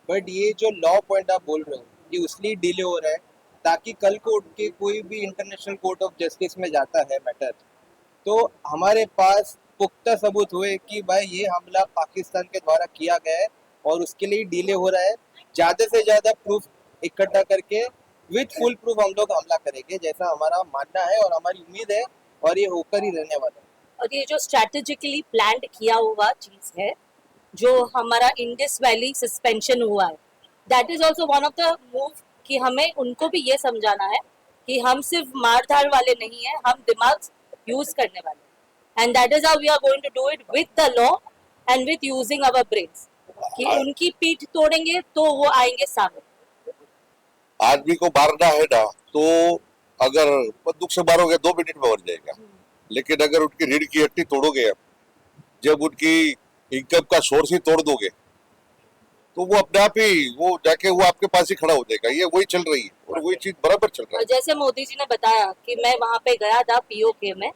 बट ये जो लॉ पॉइंट आप बोल रहे हो, ये उसलिए डिले हो रहा है ताकि कल को उठ के कोई भी इंटरनेशनल कोर्ट ऑफ जस्टिस में जाता है मैटर, तो हमारे पास पुख्ता सबूत हुए कि भाई ये हमला पाकिस्तान के द्वारा किया गया है और उसके लिए डिले हो रहा है। ज़्यादा से ज़्यादा प्रूफ इकट्ठा करके विथ फुल प्रूफ हम लोग हमला करेंगे, जैसा हमारा मानना है और हमारी उम्मीद है, और ये होकर ही रहने वाला है। और ये जो स्ट्रैटेजिकली प्लान्ड किया हुआ चीज है, जो हमारा इंडस वैली सस्पेंशन हुआ है, that is also one of the move कि हमें उनको भी ये समझाना है कि हम सिर्फ मारधार वाले नहीं है, हम दिमाग यूज करने वाले। And that is how we are going to do it with the law and with using our brains, कि उनकी पीठ तोड़ेंगे तो वो आएंगे सामने। आदमी को मारना है ना, तो अगर बंदूक से मारोगे 2 मिनट में मर जाएगा। लेकिन अगर उनकी रीढ़ की हड्डी तोड़ोगे, जब उनकी इनकम का सोर्स ही तोड़ दोगे, तो वो अपने आप ही वो जाके वो आपके पास ही खड़ा हो जाएगा। ये वही चल रही है और वही चीज बराबर चल रहा है। जैसे मोदी जी ने बताया कि मैं वहाँ पे गया था पीओके में,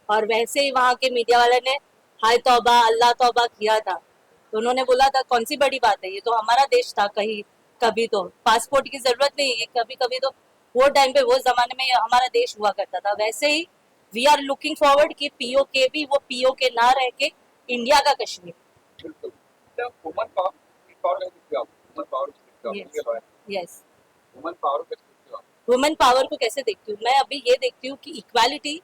और वैसे ही वहाँ के मीडिया वाले ने हाय तौबा अल्लाह तौबा किया था, तो उन्होंने बोला था कौन सी बड़ी बात है, ये तो हमारा देश था, कहीं कभी तो पासपोर्ट की जरूरत नहीं है, कभी कभी तो वो टाइम पे वो जमाने में हमारा देश हुआ करता था। वैसे ही वी आर लुकिंग फॉरवर्ड कि पीओके भी वो पीओके ना रह के इंडिया का कश्मीर। बिल्कुल। तो woman power yes, woman power को कैसे देखते हो आप? वुमेन पावर को कैसे देखती हूँ मैं? अभी ये देखती हूँ कि इक्वालिटी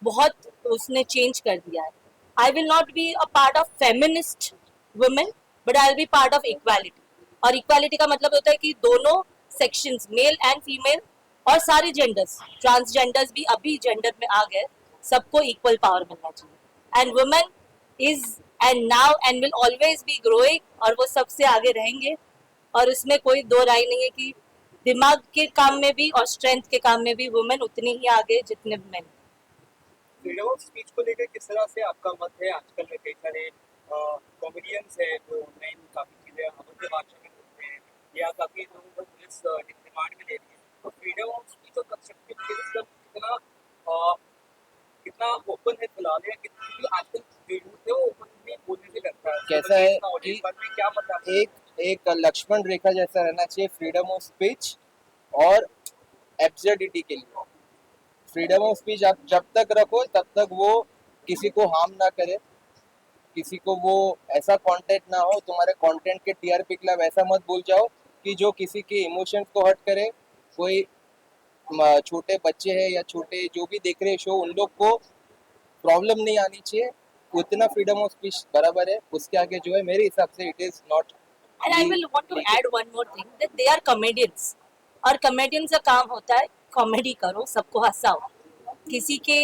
बहुत उसने चेंज कर दिया है। I will not be a part of feminist women, but I will be part of equality. और इक्वालिटी का मतलब होता है कि दोनों सेक्शंस, मेल एंड फीमेल, और सारे जेंडर्स, ट्रांसजेंडर्स भी अभी जेंडर में आ गए, सबको इक्वल पावर मिलना चाहिए। And women is and now and will always be growing, और वो सबसे आगे रहेंगे। और उसमें कोई दो राय नहीं है कि दिमाग के काम में भी और स्ट्रेंथ के काम में भी वुमेन उतनी ही आगे जितने मेन। फ्रीडम ऑफ स्पीच को लेकर किस तरह से आपका मत है? आजकल में कई सारे कॉमेडियंस है जो ऑनलाइन काफी चीजें अभद्र भाषा में बोलते हैं, या काफी लोगों को पुलिस रिमांड में ले रही है। तो फ्रीडम ऑफ स्पीच और कंस्ट्रक्टिव क्रिटिसिज्म कितना ओपन है फिलहाल, या क्योंकि आजकल जो यूथ है वो ओपन बोलने से डरता है? कैसा है कि इस बात में क्या मतलब एक लक्ष्मण रेखा जैसा रहना चाहिए फ्रीडम ऑफ स्पीच और एब्सर्डिटी के लिए। फ्रीडम ऑफ स्पीच आप जब तक रखो तब तक वो किसी को हार्म ना करे, किसी को वो ऐसा कंटेंट ना हो, तुम्हारे कंटेंट के टीआरपी के लिए वैसा मत बोल जाओ कि जो किसी के इमोशंस को हर्ट करे। कोई छोटे बच्चे हैं या छोटे जो भी देख रहे हैं शो, उन लोग को प्रॉब्लम नहीं आनी चाहिए। उतना फ्रीडम ऑफ स्पीच बराबर है, उसके आगे जो है मेरे हिसाब से it is not. And I will want to add one more thing that they are comedians और comedians का काम होता है कॉमेडी करो, सबको हंसाओ, किसी के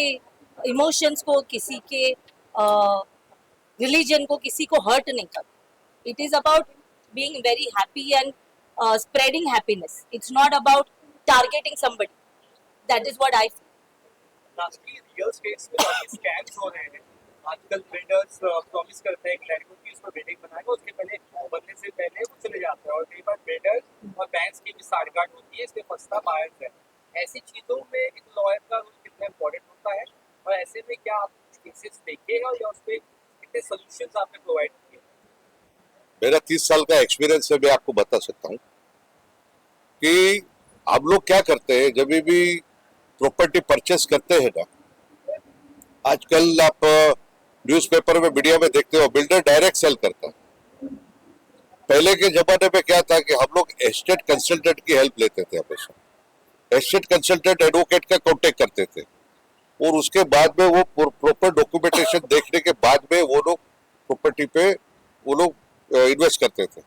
इमोशंस को, किसी के रिलीजन को, किसी को हर्ट नहीं करो. It is about being very happy and spreading happiness. It's not about targeting somebody. That is what I feel. Lastly real states में काफी स्कैम्स हो रहे हैं आजकल. बिल्डर्स प्रॉमिस करते हैं कि लड़कों की उसमें बिल्डिंग बनाएगा, उसके पहले बनने से पहले वो चले जाते हैं और कई बार बिल्डर्स और बैंक्स की भी साठगांठ होती है, इसमें फंसता बायर्स है. ऐसी चीजों में एक लॉयर का रोल कितना इंपॉर्टेंट होता है और ऐसे में क्या आप केसेस देखे हैं या उस पर कितने सोल्यूशंस आपने प्रोवाइड किए? मेरा 30 साल का एक्सपीरियंस है, मैं आपको बता सकता हूँ कि आप लोग क्या करते हैं जब भी प्रॉपर्टी परचेस करते हैं ना. आजकल आप न्यूज़पेपर में मीडिया में देखते हो बिल्डर डायरेक्ट सेल करता है. पहले के जमाने में क्या था कि हम लोग एस्टेट कंसल्टेंट की हेल्प लेते थे हमेशा. एस्टेट कंसल्टेंट एडवोकेट का कांटेक्ट करते थे और उसके बाद में वो प्रॉपर डॉक्यूमेंटेशन देखने के बाद में वो लोग प्रॉपर्टी पे वो लोग इन्वेस्ट करते थे.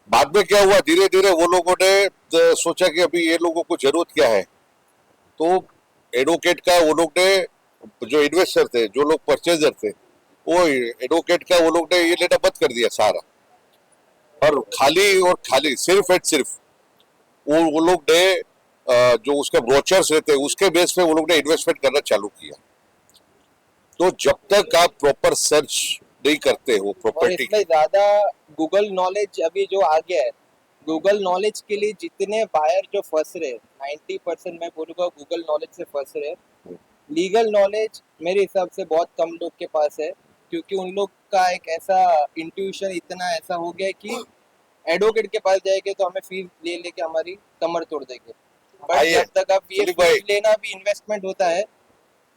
बाद में क्या हुआ, धीरे धीरे वो लोगों ने सोचा कि अभी ये लोगों को जरूरत क्या है, तो एडवोकेट का वो लोग ने, जो इन्वेस्टर थे, जो लोग परचेजर थे, वो एडवोकेट का वो लोग ने ये लेना बंद कर दिया सारा. और खाली सिर्फ एंड सिर्फ वो लोग ने जो उसके ब्रोचर्स रहते हैं उसके बेस पे वो लोग ने इन्वेस्टमेंट करना चालू किया. तो जब तक आप प्रॉपर सर्च नहीं करते हो और प्रॉपर्टी, इसमें ज्यादा गूगल नॉलेज अभी जो आ गया है, गूगल नॉलेज के लिए जितने बायर जो फंस रहे, 90% मैं बोलूँगा गूगल नॉलेज से फंस रहे. लीगल नॉलेज मेरे हिसाब से बहुत कम लोग के पास है, क्योंकि उन लोग का एक ऐसा इंट्यूशन इतना ऐसा हो गया है कि एडवोकेट के पास जाएंगे तो हमें फीस ले लेके हमारी कमर तोड़ देंगे. बट जब तक आप ये फीस लेना भी इन्वेस्टमेंट होता है,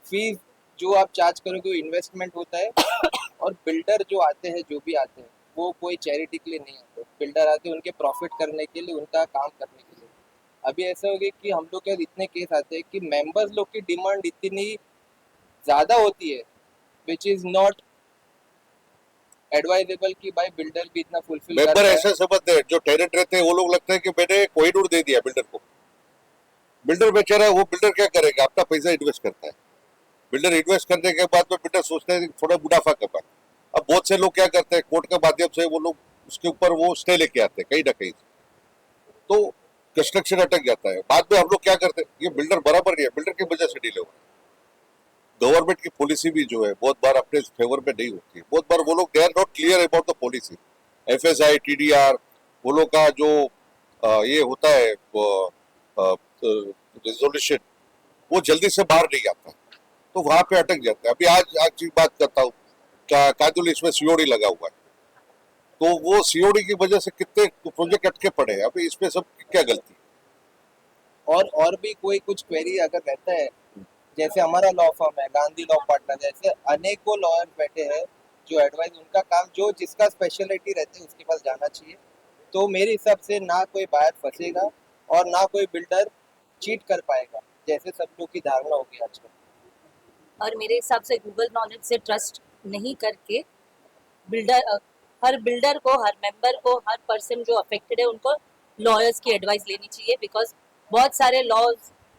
फीस जो आप चार्ज करोगे वो इन्वेस्टमेंट होता है. और बिल्डर जो आते हैं, जो भी आते हैं, वो कोई चैरिटी के लिए नहीं आते. बिल्डर आते हैं उनके प्रॉफिट करने के लिए, उनका काम करने के लिए. अभी ऐसा हो गया कि हम लोग के इतने केस आते हैं कि मेंबर्स लोग की डिमांड इतनी ज्यादा होती है, विच इज नॉट एडवाइजेबल कि भाई बिल्डर भी इतना फुलफिल कर मेंबर रहा है. ऐसे समझते हैं, जो टेनेंट रहते हैं वो लोग लगता है कि मैंने कोहिनूर दे दिया बिल्डर को. बिल्डर बेचारा, वो बिल्डर क्या करेगा, अपना पैसा इन्वेस्ट करता है. बिल्डर इन्वेस्ट करने के बाद में बिल्डर सोचते हैं थोड़ा मुनाफा कमाए. अब बहुत से लोग क्या करते हैं, कोर्ट के माध्यम से वो लोग उसके ऊपर वो स्टे लेके आते हैं कहीं ना कहीं, तो कंस्ट्रक्शन अटक जाता है. बाद में हम लोग क्या करते हैं, ये बिल्डर बराबर नहीं है, बिल्डर की वजह से डिले हो रहा है. गवर्नमेंट की पॉलिसी भी जो है बहुत बार अपने फेवर में नहीं होती है. बहुत बार वो लोग they are not clear about the policy. FSI, TDR, वो लोग का जो ये होता है रेजोल्यूशन, वो जल्दी से बाहर नहीं आता, तो वहां पे अटक जाता है. अभी आज की बात करता हूँ, काजुल इसमें COD लगा हुआ है, तो वो COD की वजह से कितने प्रोजेक्ट अटके पड़े हैं. अभी इसमें सब क्या गलती. और भी कोई कुछ क्वेरी अगर रहता है, जैसे हमारा लॉ फर्म है गांधी लॉ पार्टनर, जैसे अनेकों लॉयर बैठे हैं जो एडवाइस, उनका काम जो जिसका स्पेशलिटी रहती है उसके पास जाना चाहिए. तो मेरे हिसाब से ना कोई बायर फंसेगा और ना कोई बिल्डर चीट कर पाएगा, जैसे सब लोग की धारणा होगी आजकल. और मेरे हिसाब से गूगल नॉलेज से ट्रस्ट नहीं करके हर बिल्डर को, हर मेंबर को, हर पर्सन जो अफेक्टेड है उनको लॉयर्स की एडवाइस लेनी चाहिए. बिकॉज बहुत सारे लॉज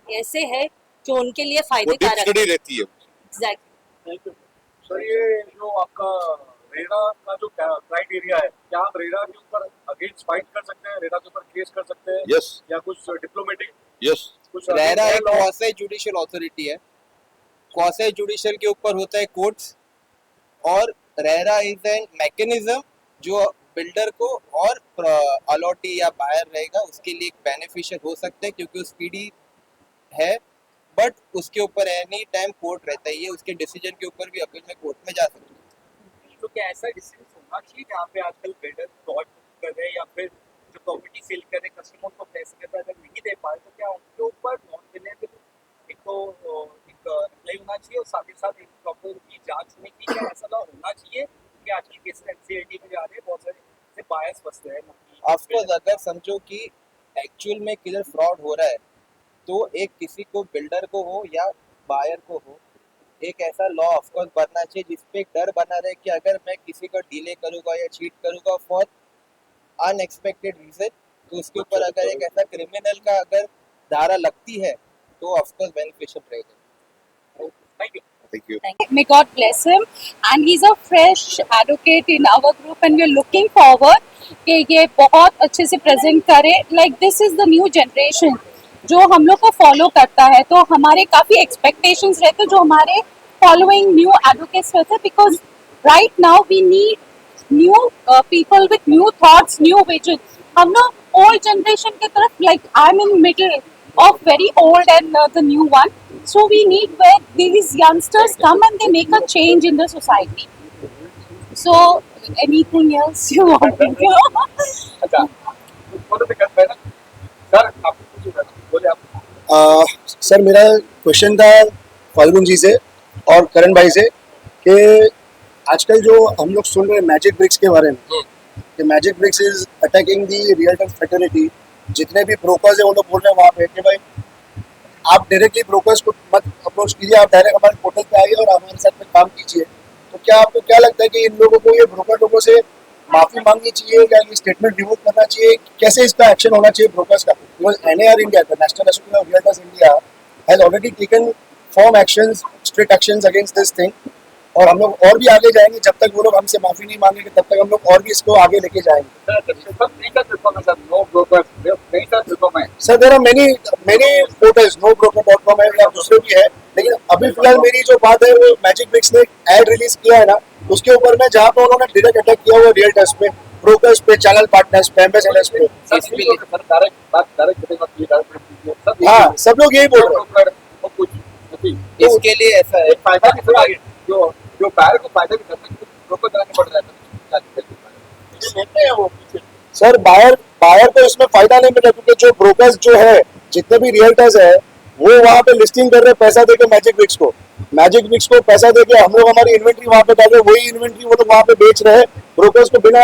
ऐसे हैं जो उनके लिए फायदेकारक रहती है. एग्जैक्टली. Thank you sir. ये जो आपका रेरा का जो क्राइटेरिया है, क्या आप रेरा के ऊपर अगेंस्ट फाइट कर सकते हैं, रेरा के ऊपर केस कर सकते हैं? यस. या कुछ डिप्लोमेटिक? यस. कुछ रेरा एक क्वासी जुडिशियल अथॉरिटी है. क्वासी जुडिशियल के ऊपर होता है कोर्ट्स, और रेरा इज एन मैकेनिज्म जो बिल्डर को और अलॉटी या बायर रहेगा उसके लिए एक बेनिफिशियल हो सकता है, क्योंकि वो स्पीडी है. बट उसके ऊपर एनी टाइम कोर्ट रहता है, ये उसके डिसीजन के ऊपर भी अपील में कोर्ट में जा सकते हैं. तो क्या ऐसा डिसीजन होना चाहिए जहाँ पे आजकल बिल्डर फ्रॉड कर रहे हैं या फिर जो प्रॉपर्टी सेल कर रहे हैं कस्टमर को पैसे अगर नहीं दे पाए, तो क्या उनके ऊपर नॉन विलेबल एक तो एक अप्लाई होना चाहिए और साथ ही साथ एक प्रॉपर की जांच होने की क्या ऐसा लॉ होना चाहिए कि आज के केस एनसीएलटी में आ रहे हैं बहुत सारे बायस फंसते हैं ऑफकोर्स अगर समझो कि एक्चुअल में किधर फ्रॉड हो रहा है तो एक किसी को बिल्डर को हो या बायर को हो एक ऐसा लॉ ऑफकोर्स बनना चाहिए जिसपे एक डर बना रहे कि अगर मैं किसी को डिले करूंगा या चीट करूंगा फॉर अनएक्सपेक्टेड रीजन तो उसके ऊपर अगर एक ऐसा क्रिमिनल का अगर धारा लगती है तो ऑफकोर्स बेनिफिशियल रहेगा। Thank you. Thank you. May God bless him, and he's a fresh advocate in our group, and we're looking forward कि ये बहुत अच्छे से प्रेजेंट करे. Like this is the new generation जो हम लोग को फॉलो करता है, तो हमारे काफी एक्सपेक्टेशंस रहते हैं जो हमारे फॉलोइंग न्यू एडवोकेट्स रहते हैं, because right now we need new people with new thoughts, new vision. हम लोग ओल्ड जनरेशन की तरफ, like I am in middle of very old and the new one, so we need where these youngsters come and they make a change in the society. So anything else you want to know? अच्छा फोटो पे करते हैं ना सर, आप कुछ बोले आप। सर मेरा क्वेश्चन था फाल्गुन जी से और करण भाई से कि आजकल जो हम लोग सुन रहे हैं मैजिक ब्रिक्स के बारे में कि MagicBricks is attacking the real time fertility. जितने भी ब्रोकर्स है वो लोग बोल रहे हैं वहाँ पे कि भाई आप डायरेक्टली ब्रोकर्स को मत अप्रोच कीजिए, आप डायरेक्ट हमारे पोर्टल पे आइए और हमारे साथ में काम कीजिए. तो क्या आपको क्या लगता है कि इन लोगों को ये ब्रोकर लोगों से माफी मांगनी चाहिए या ये स्टेटमेंट रिवोक करना चाहिए? कैसे इसका एक्शन होना चाहिए ब्रोकर्स का? Because NAR India, the national association of realtors India, has already taken form actions, strict actions against this thing. और हम लोग और भी आगे जाएंगे जब तक वो लोग हमसे माफी नहीं मांगेंगे, तब तक हम लोग और भी इसको आगे लेके जाएंगे. Sir there are many portals, NoBroker.com है या दूसरे भी है, लेकिन अभी फिलहाल मेरी जो बात है वो मैजिक ब्रिक्स ने एड रिलीज किया है ना, उसके ऊपर में जहाँ पे उन्होंने डायरेक्ट अटैक किया हुआ रियल्टर्स पे, ब्रोकर्स पे, चैनल पार्टनर्स पे, एम्बेसडर्स पे. हाँ, सब लोग यही बोल रहे हैं. इसके लिए ऐसा है फायदा भी थोड़ा जो बायर को फायदा भी करना है, ब्रोकर जाना पड़ रहा है. सर बायर को इसमें फायदा नहीं मिला क्योंकि जो ब्रोकर्स जो है, जितने भी रियल्टर्स है, वो वहाँ पे लिस्टिंग कर रहे हैं पैसा देके मैजिक ब्रिक्स को पैसा देके. हम लोग हमारी इन्वेंट्री वहाँ पे डाल रहे, वही इन्वेंट्री वो लोग वहाँ पे बेच रहे हैं ब्रोकर्स को बिना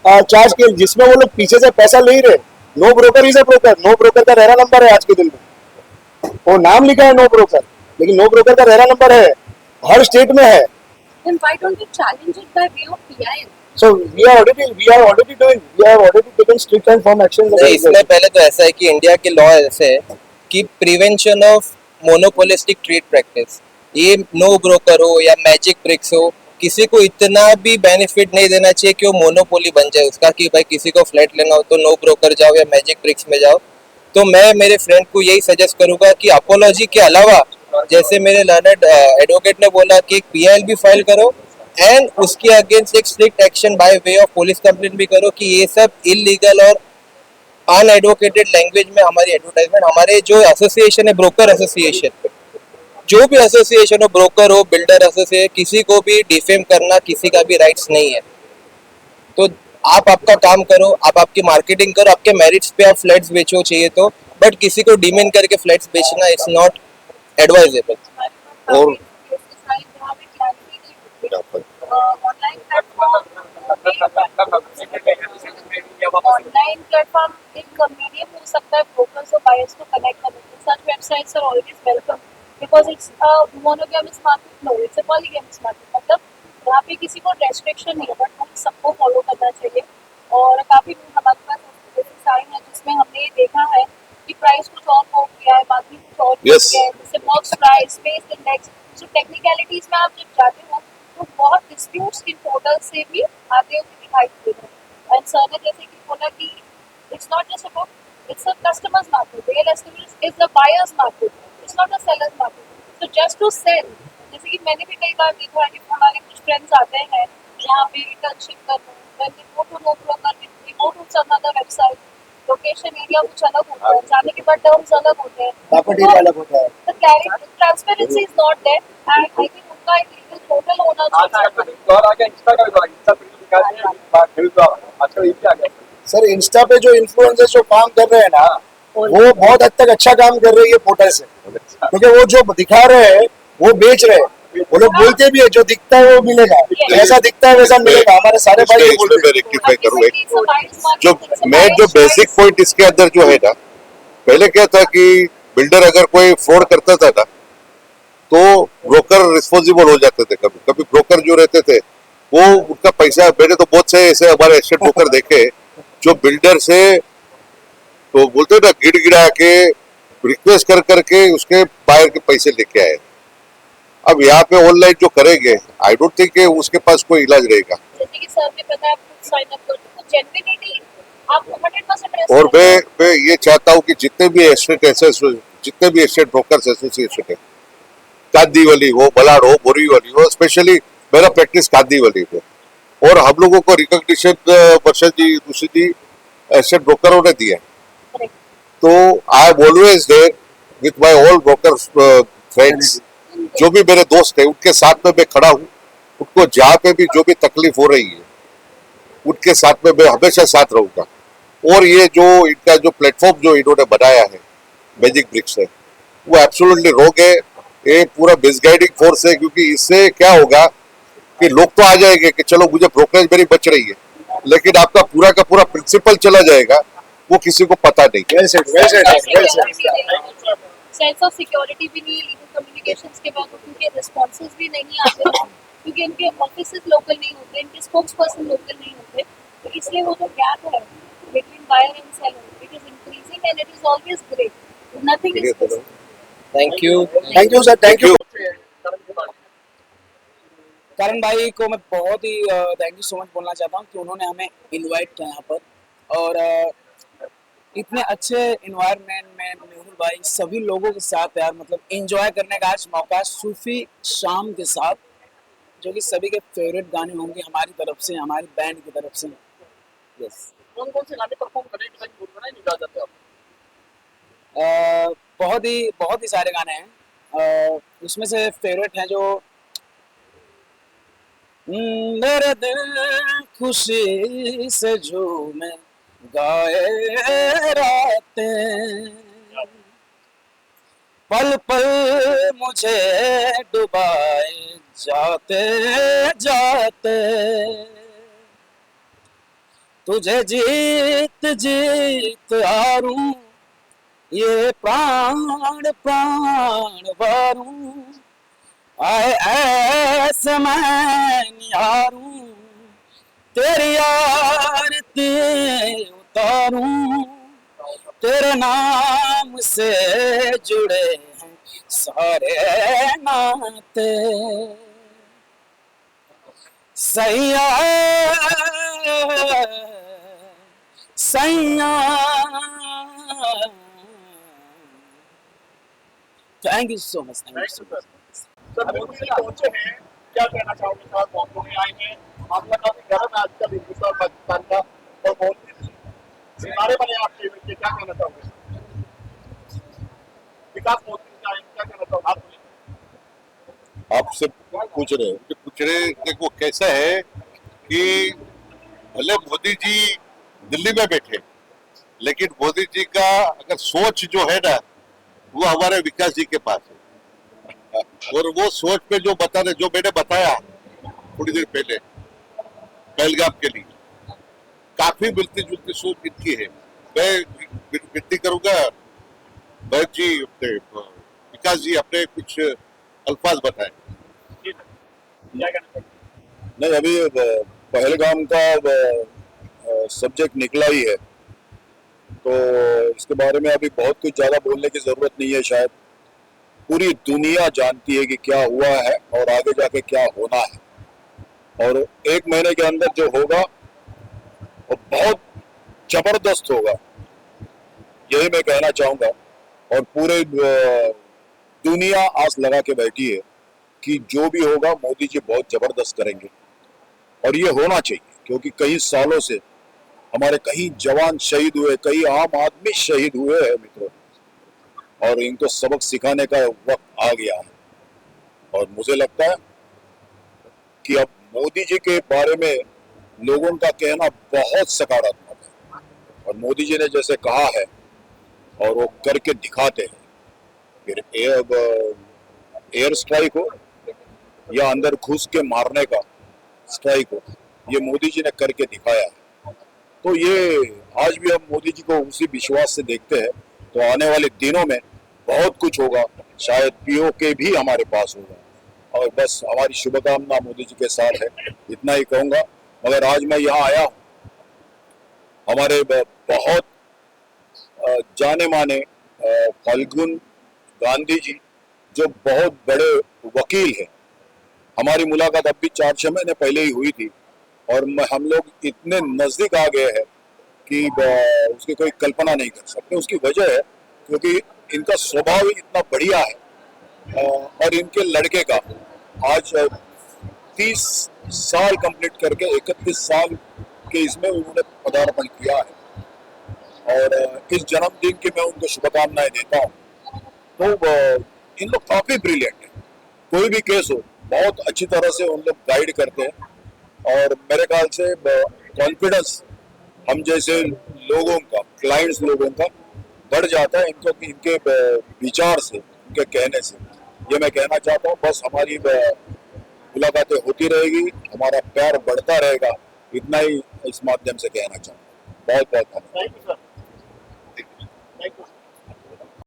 चार्ज के, जिसमें वो लोग पीछे से पैसा ले रहे. NoBroker is a broker. NoBroker का रहना नंबर है आज के दिन में, वो नाम लिखा है नो ब्रोकर, लेकिन नो ब्रोकर का रहना नंबर है, हर स्टेट में है. Then why don't you challenge it by way of PIL? So we have already taken strict and firm actions. नहीं, इसमें पहले तो ऐसा है कि इंडिया के लॉ ऐसे है कि prevention of monopolistic trade practice, ये नो ब्रोकर हो या मैजिक ब्रिक्स हो, किसी को इतना भी बेनिफिट नहीं देना चाहिए कि वो मोनोपोली बन जाए उसका, कि भाई किसी को फ्लैट लेना हो तो नो ब्रोकर जाओ या मैजिक ब्रिक्स में जाओ. तो मैं मेरे फ्रेंड को यही सजेस्ट करूंगा कि अपोलॉजी के अलावा, जैसे मेरे लर्नड एडवोकेट ने बोला कि एक PIL भी फाइल करो एंड उसके अगेंस्ट एक strict action by way of police complaint भी करो कि ये सब इलीगल और अनएडवोकेटेड लैंग्वेज में हमारी एडवर्टाइजमेंट, हमारे जो एसोसिएशन है ब्रोकर एसोसिएशन, जो भी एसोसिएशन हो, ब्रोकर हो, बिल्डर एसोसिएशन, किसी को भी डिफेम करना किसी का भी राइट्स नहीं है. तो आप आपका काम करो, आप आपकी मार्केटिंग करो, आपके मेरिट्स पे आप फ्लैट्स बेचो चाहिए तो, बट किसी को डिमेन करके फ्लैट्स बेचना इट्स नॉट एडवाइजेबल. और ऑनलाइन प्लेटफॉर्म एक मीडियम हो सकता है ब्रोकर्स और बायर्स को कनेक्ट करने के. Such websites are always welcome because it's a monogamous market. No, it's a polygamous market. मतलब यहाँ पे किसी को रेस्ट्रिक्शन नहीं है, बट हम सबको फॉलो करना चाहिए. और काफी हमारे पास साइन है जिसमें हमने ये देखा है कि प्राइस कुछ और हो गया है, बाकी कुछ और हो गया है, जैसे बॉक्स प्राइस, स्पेस इंडेक्स. सो टेक्निकलिटीज में आप जब जाते हो तो बहुत डिस्प्यूट्स इन पोर्टल से भी आते हुए दिखाई दे रहे हैं. एंड सर ने जैसे कि बोला कि it's not just about, it's a customers market. Real estate is the buyers market, it's not a sellers market. So just to sell, जैसे कि मैंने भी कई बार देखा है कि हमारे कुछ फ्रेंड्स आते हैं यहाँ पे इंटर्नशिप करने, when they go to NoBroker, they go to some other website, location area कुछ अलग होता है, जाने के बाद टर्म्स अलग होते हैं, प्रॉपर्टी अलग होता है. the clarity, transparency is not there, and I think उनका एक लीगल पोर्टल होना चाहिए. और आगे इंस्टा का भी, इंस्टा पे दिखा दिया बात फिर तो आजकल ये आ गया. सर इंस्टा पे जो इन्फ्लुएंसर्स जो काम कर रहे हैं ना, वो बहुत हद तक अच्छा काम कर रही है पोर्टल से, क्योंकि वो जो दिखा रहे हैं वो बेच रहे हैं। वो लोग बोलते भी है जो दिखता है वो मिलेगा, जैसा दिखता है वैसा मिलेगा। हमारे सारे भाई ये बोलते हैं। रेक्टिफाई करूँ जो बेसिक पॉइंट इसके अंदर जो है ना, पहले क्या था कि बिल्डर अगर कोई फ्रॉड करता था ना तो ब्रोकर रिस्पॉन्सिबल हो जाते थे। कभी कभी ब्रोकर जो रहते थे वो उनका पैसा, मैंने तो बहुत से ऐसे हमारे एस्टेट ब्रोकर देखे जो बिल्डर से तो बोलते ना गिड़गिड़ा के रिक्वेस्ट कर करके उसके बायर के पैसे लेके आए। अब यहाँ पे ऑनलाइन जो करेंगे आई डोंट थिंक उसके पास कोई इलाज रहेगा। और मैं ये चाहता हूँ कि जितने भी एस्टेट ब्रोकर्स एसोसिएशन है, कांदीवली हो, बलाड हो, बोरीवली हो, स्पेशली मेरा प्रैक्टिस कांदीवली में, और हम लोगों को रिकॉग्निशन वर्षा जी, दूसरी जी एस्टेट ब्रोकरों ने दिया है। तो I am always there with my all broker friends, जो भी मेरे दोस्त है उनके साथ में मैं खड़ा हूँ। उनको जहाँ पे भी जो भी तकलीफ हो रही है उनके साथ में मैं हमेशा साथ रहूंगा। और ये जो इनका जो प्लेटफॉर्म जो इन्होंने बनाया है मैजिक ब्रिक्स है, वो एब्सोल्युटली रॉन्ग है। ये पूरा मिसगाइडिंग फोर्स है, क्योंकि इससे क्या होगा कि लोग तो आ जाएंगे कि चलो मुझे ब्रोकरेज मेरी बच रही है, लेकिन आपका पूरा का पूरा प्रिंसिपल चला जाएगा, वो किसी को पता नहीं। सेंस ऑफ सिक्योरिटी भी नहीं, लीगल कम्युनिकेशंस के बाद उनके रिस्पॉन्सेज भी नहीं आते हैं, क्योंकि इनके ऑफिसेज लोकल नहीं होते, इनके स्पोक्स पर्सन लोकल नहीं होते, तो इसलिए वो जो गैप है between buyer and seller, it is increasing and it is always great, nothing is fixed. Thank you sir, thank you. Karan भाई को मैं बहुत ही थैंक यू सो मच बोलना चाहता हूँ कि उन्होंने हमें इनवाइट किया यहाँ पर, और इतने अच्छे इन्वायरमेंट में मेहुल भाई सभी लोगों के साथ यार मतलब एंजॉय करने का आज मौका, सूफी शाम के साथ, जो कि सभी के फेवरेट गाने होंगे हमारी तरफ से, हमारी बैंड की तरफ से। यस, कौन कौन से गाने परफॉर्म करने के लिए नहीं जा जाते आप? बहुत ही सारे गाने हैं, उसमें से फेवरेट है जो मेरे दिल खुशी से झूमे गाए रातें, पल पल मुझे डुबाए जाते जाते, तुझे जीत जीत हारूं, ये प्राण प्राण वारूं, आए ऐसे मैं निहारूं, तेरी आरती उतारूं, तेरे नाम से जुड़े हैं सारे नाते, सैया सैया। Thank you so much, thank you so much. Sir, Modi ji पहुंचे हैं, क्या कहना चाहोगे सर? मौके में आए हैं, मामला काफी गर्म है आजकल हिंदुस्तान पाकिस्तान का, और बहुत सितारे बने आपके, क्या कहना चाहोगे? विकास मोदी जी आए, क्या कहना चाहोगे? आपसे पूछ रहे देखो कैसा है कि भले मोदी जी दिल्ली में बैठे, लेकिन मोदी जी का अगर सोच जो है ना वो हमारे विकास जी के पास है, और वो सोच पे जो बता रहे, जो मैंने बताया थोड़ी देर पहले पहलगाम के लिए, काफी मिलती जुलती सोच इनकी है। मैं विनती करूंगा भैया जी, अपने विकास जी अपने कुछ अल्फाज बताएं। नहीं, अभी पहलगाम का सब्जेक्ट निकला ही है, तो इसके बारे में अभी बहुत कुछ ज़्यादा बोलने की ज़रूरत नहीं है। शायद पूरी दुनिया जानती है कि क्या हुआ है और आगे जाके क्या होना है, और 1 महीने के अंदर जो होगा वो बहुत ज़बरदस्त होगा, यही मैं कहना चाहूँगा। और पूरे दुनिया आस लगा के बैठी है कि जो भी होगा मोदी जी बहुत ज़बरदस्त करेंगे, और ये होना चाहिए, क्योंकि कई सालों से हमारे कई जवान शहीद हुए, कई आम आदमी शहीद हुए हैं मित्रों, और इनको सबक सिखाने का वक्त आ गया है। और मुझे लगता है कि अब मोदी जी के बारे में लोगों का कहना बहुत सकारात्मक है, और मोदी जी ने जैसे कहा है और वो करके दिखाते हैं। फिर एयर स्ट्राइक हो या अंदर घुस के मारने का स्ट्राइक हो, ये मोदी जी ने करके दिखाया है। तो ये आज भी हम मोदी जी को उसी विश्वास से देखते हैं। तो आने वाले दिनों में बहुत कुछ होगा, शायद पीओके भी हमारे पास होगा। और बस हमारी शुभकामना मोदी जी के साथ है, इतना ही कहूँगा। मगर आज मैं यहाँ आया हूँ, हमारे बहुत जाने माने फाल्गुन गांधी जी जो बहुत बड़े वकील हैं, हमारी मुलाकात अब भी 4-6 महीने पहले ही हुई थी और हम लोग इतने नज़दीक आ गए हैं कि उसकी कोई कल्पना नहीं कर सकते। उसकी वजह है क्योंकि इनका स्वभाव ही इतना बढ़िया है और इनके लड़के का आज 30 साल कंप्लीट करके 31 साल के इसमें उन्होंने पदार्पण किया है और इस जन्मदिन की मैं उनको शुभकामनाएं देता हूँ। तो इन लोग काफी ब्रिलियंट है, कोई भी केस हो बहुत अच्छी तरह से उन लोग गाइड करते हैं और मेरे ख्याल से कॉन्फिडेंस हम जैसे लोगों का, क्लाइंट्स लोगों का बढ़ जाता है इनके विचार से, इनके कहने से। ये मैं कहना चाहता हूँ। बस हमारी मुलाकातें होती रहेगी, हमारा प्यार बढ़ता रहेगा, इतना ही इस माध्यम से कहना चाहता हूँ। बहुत बहुत धन्यवाद।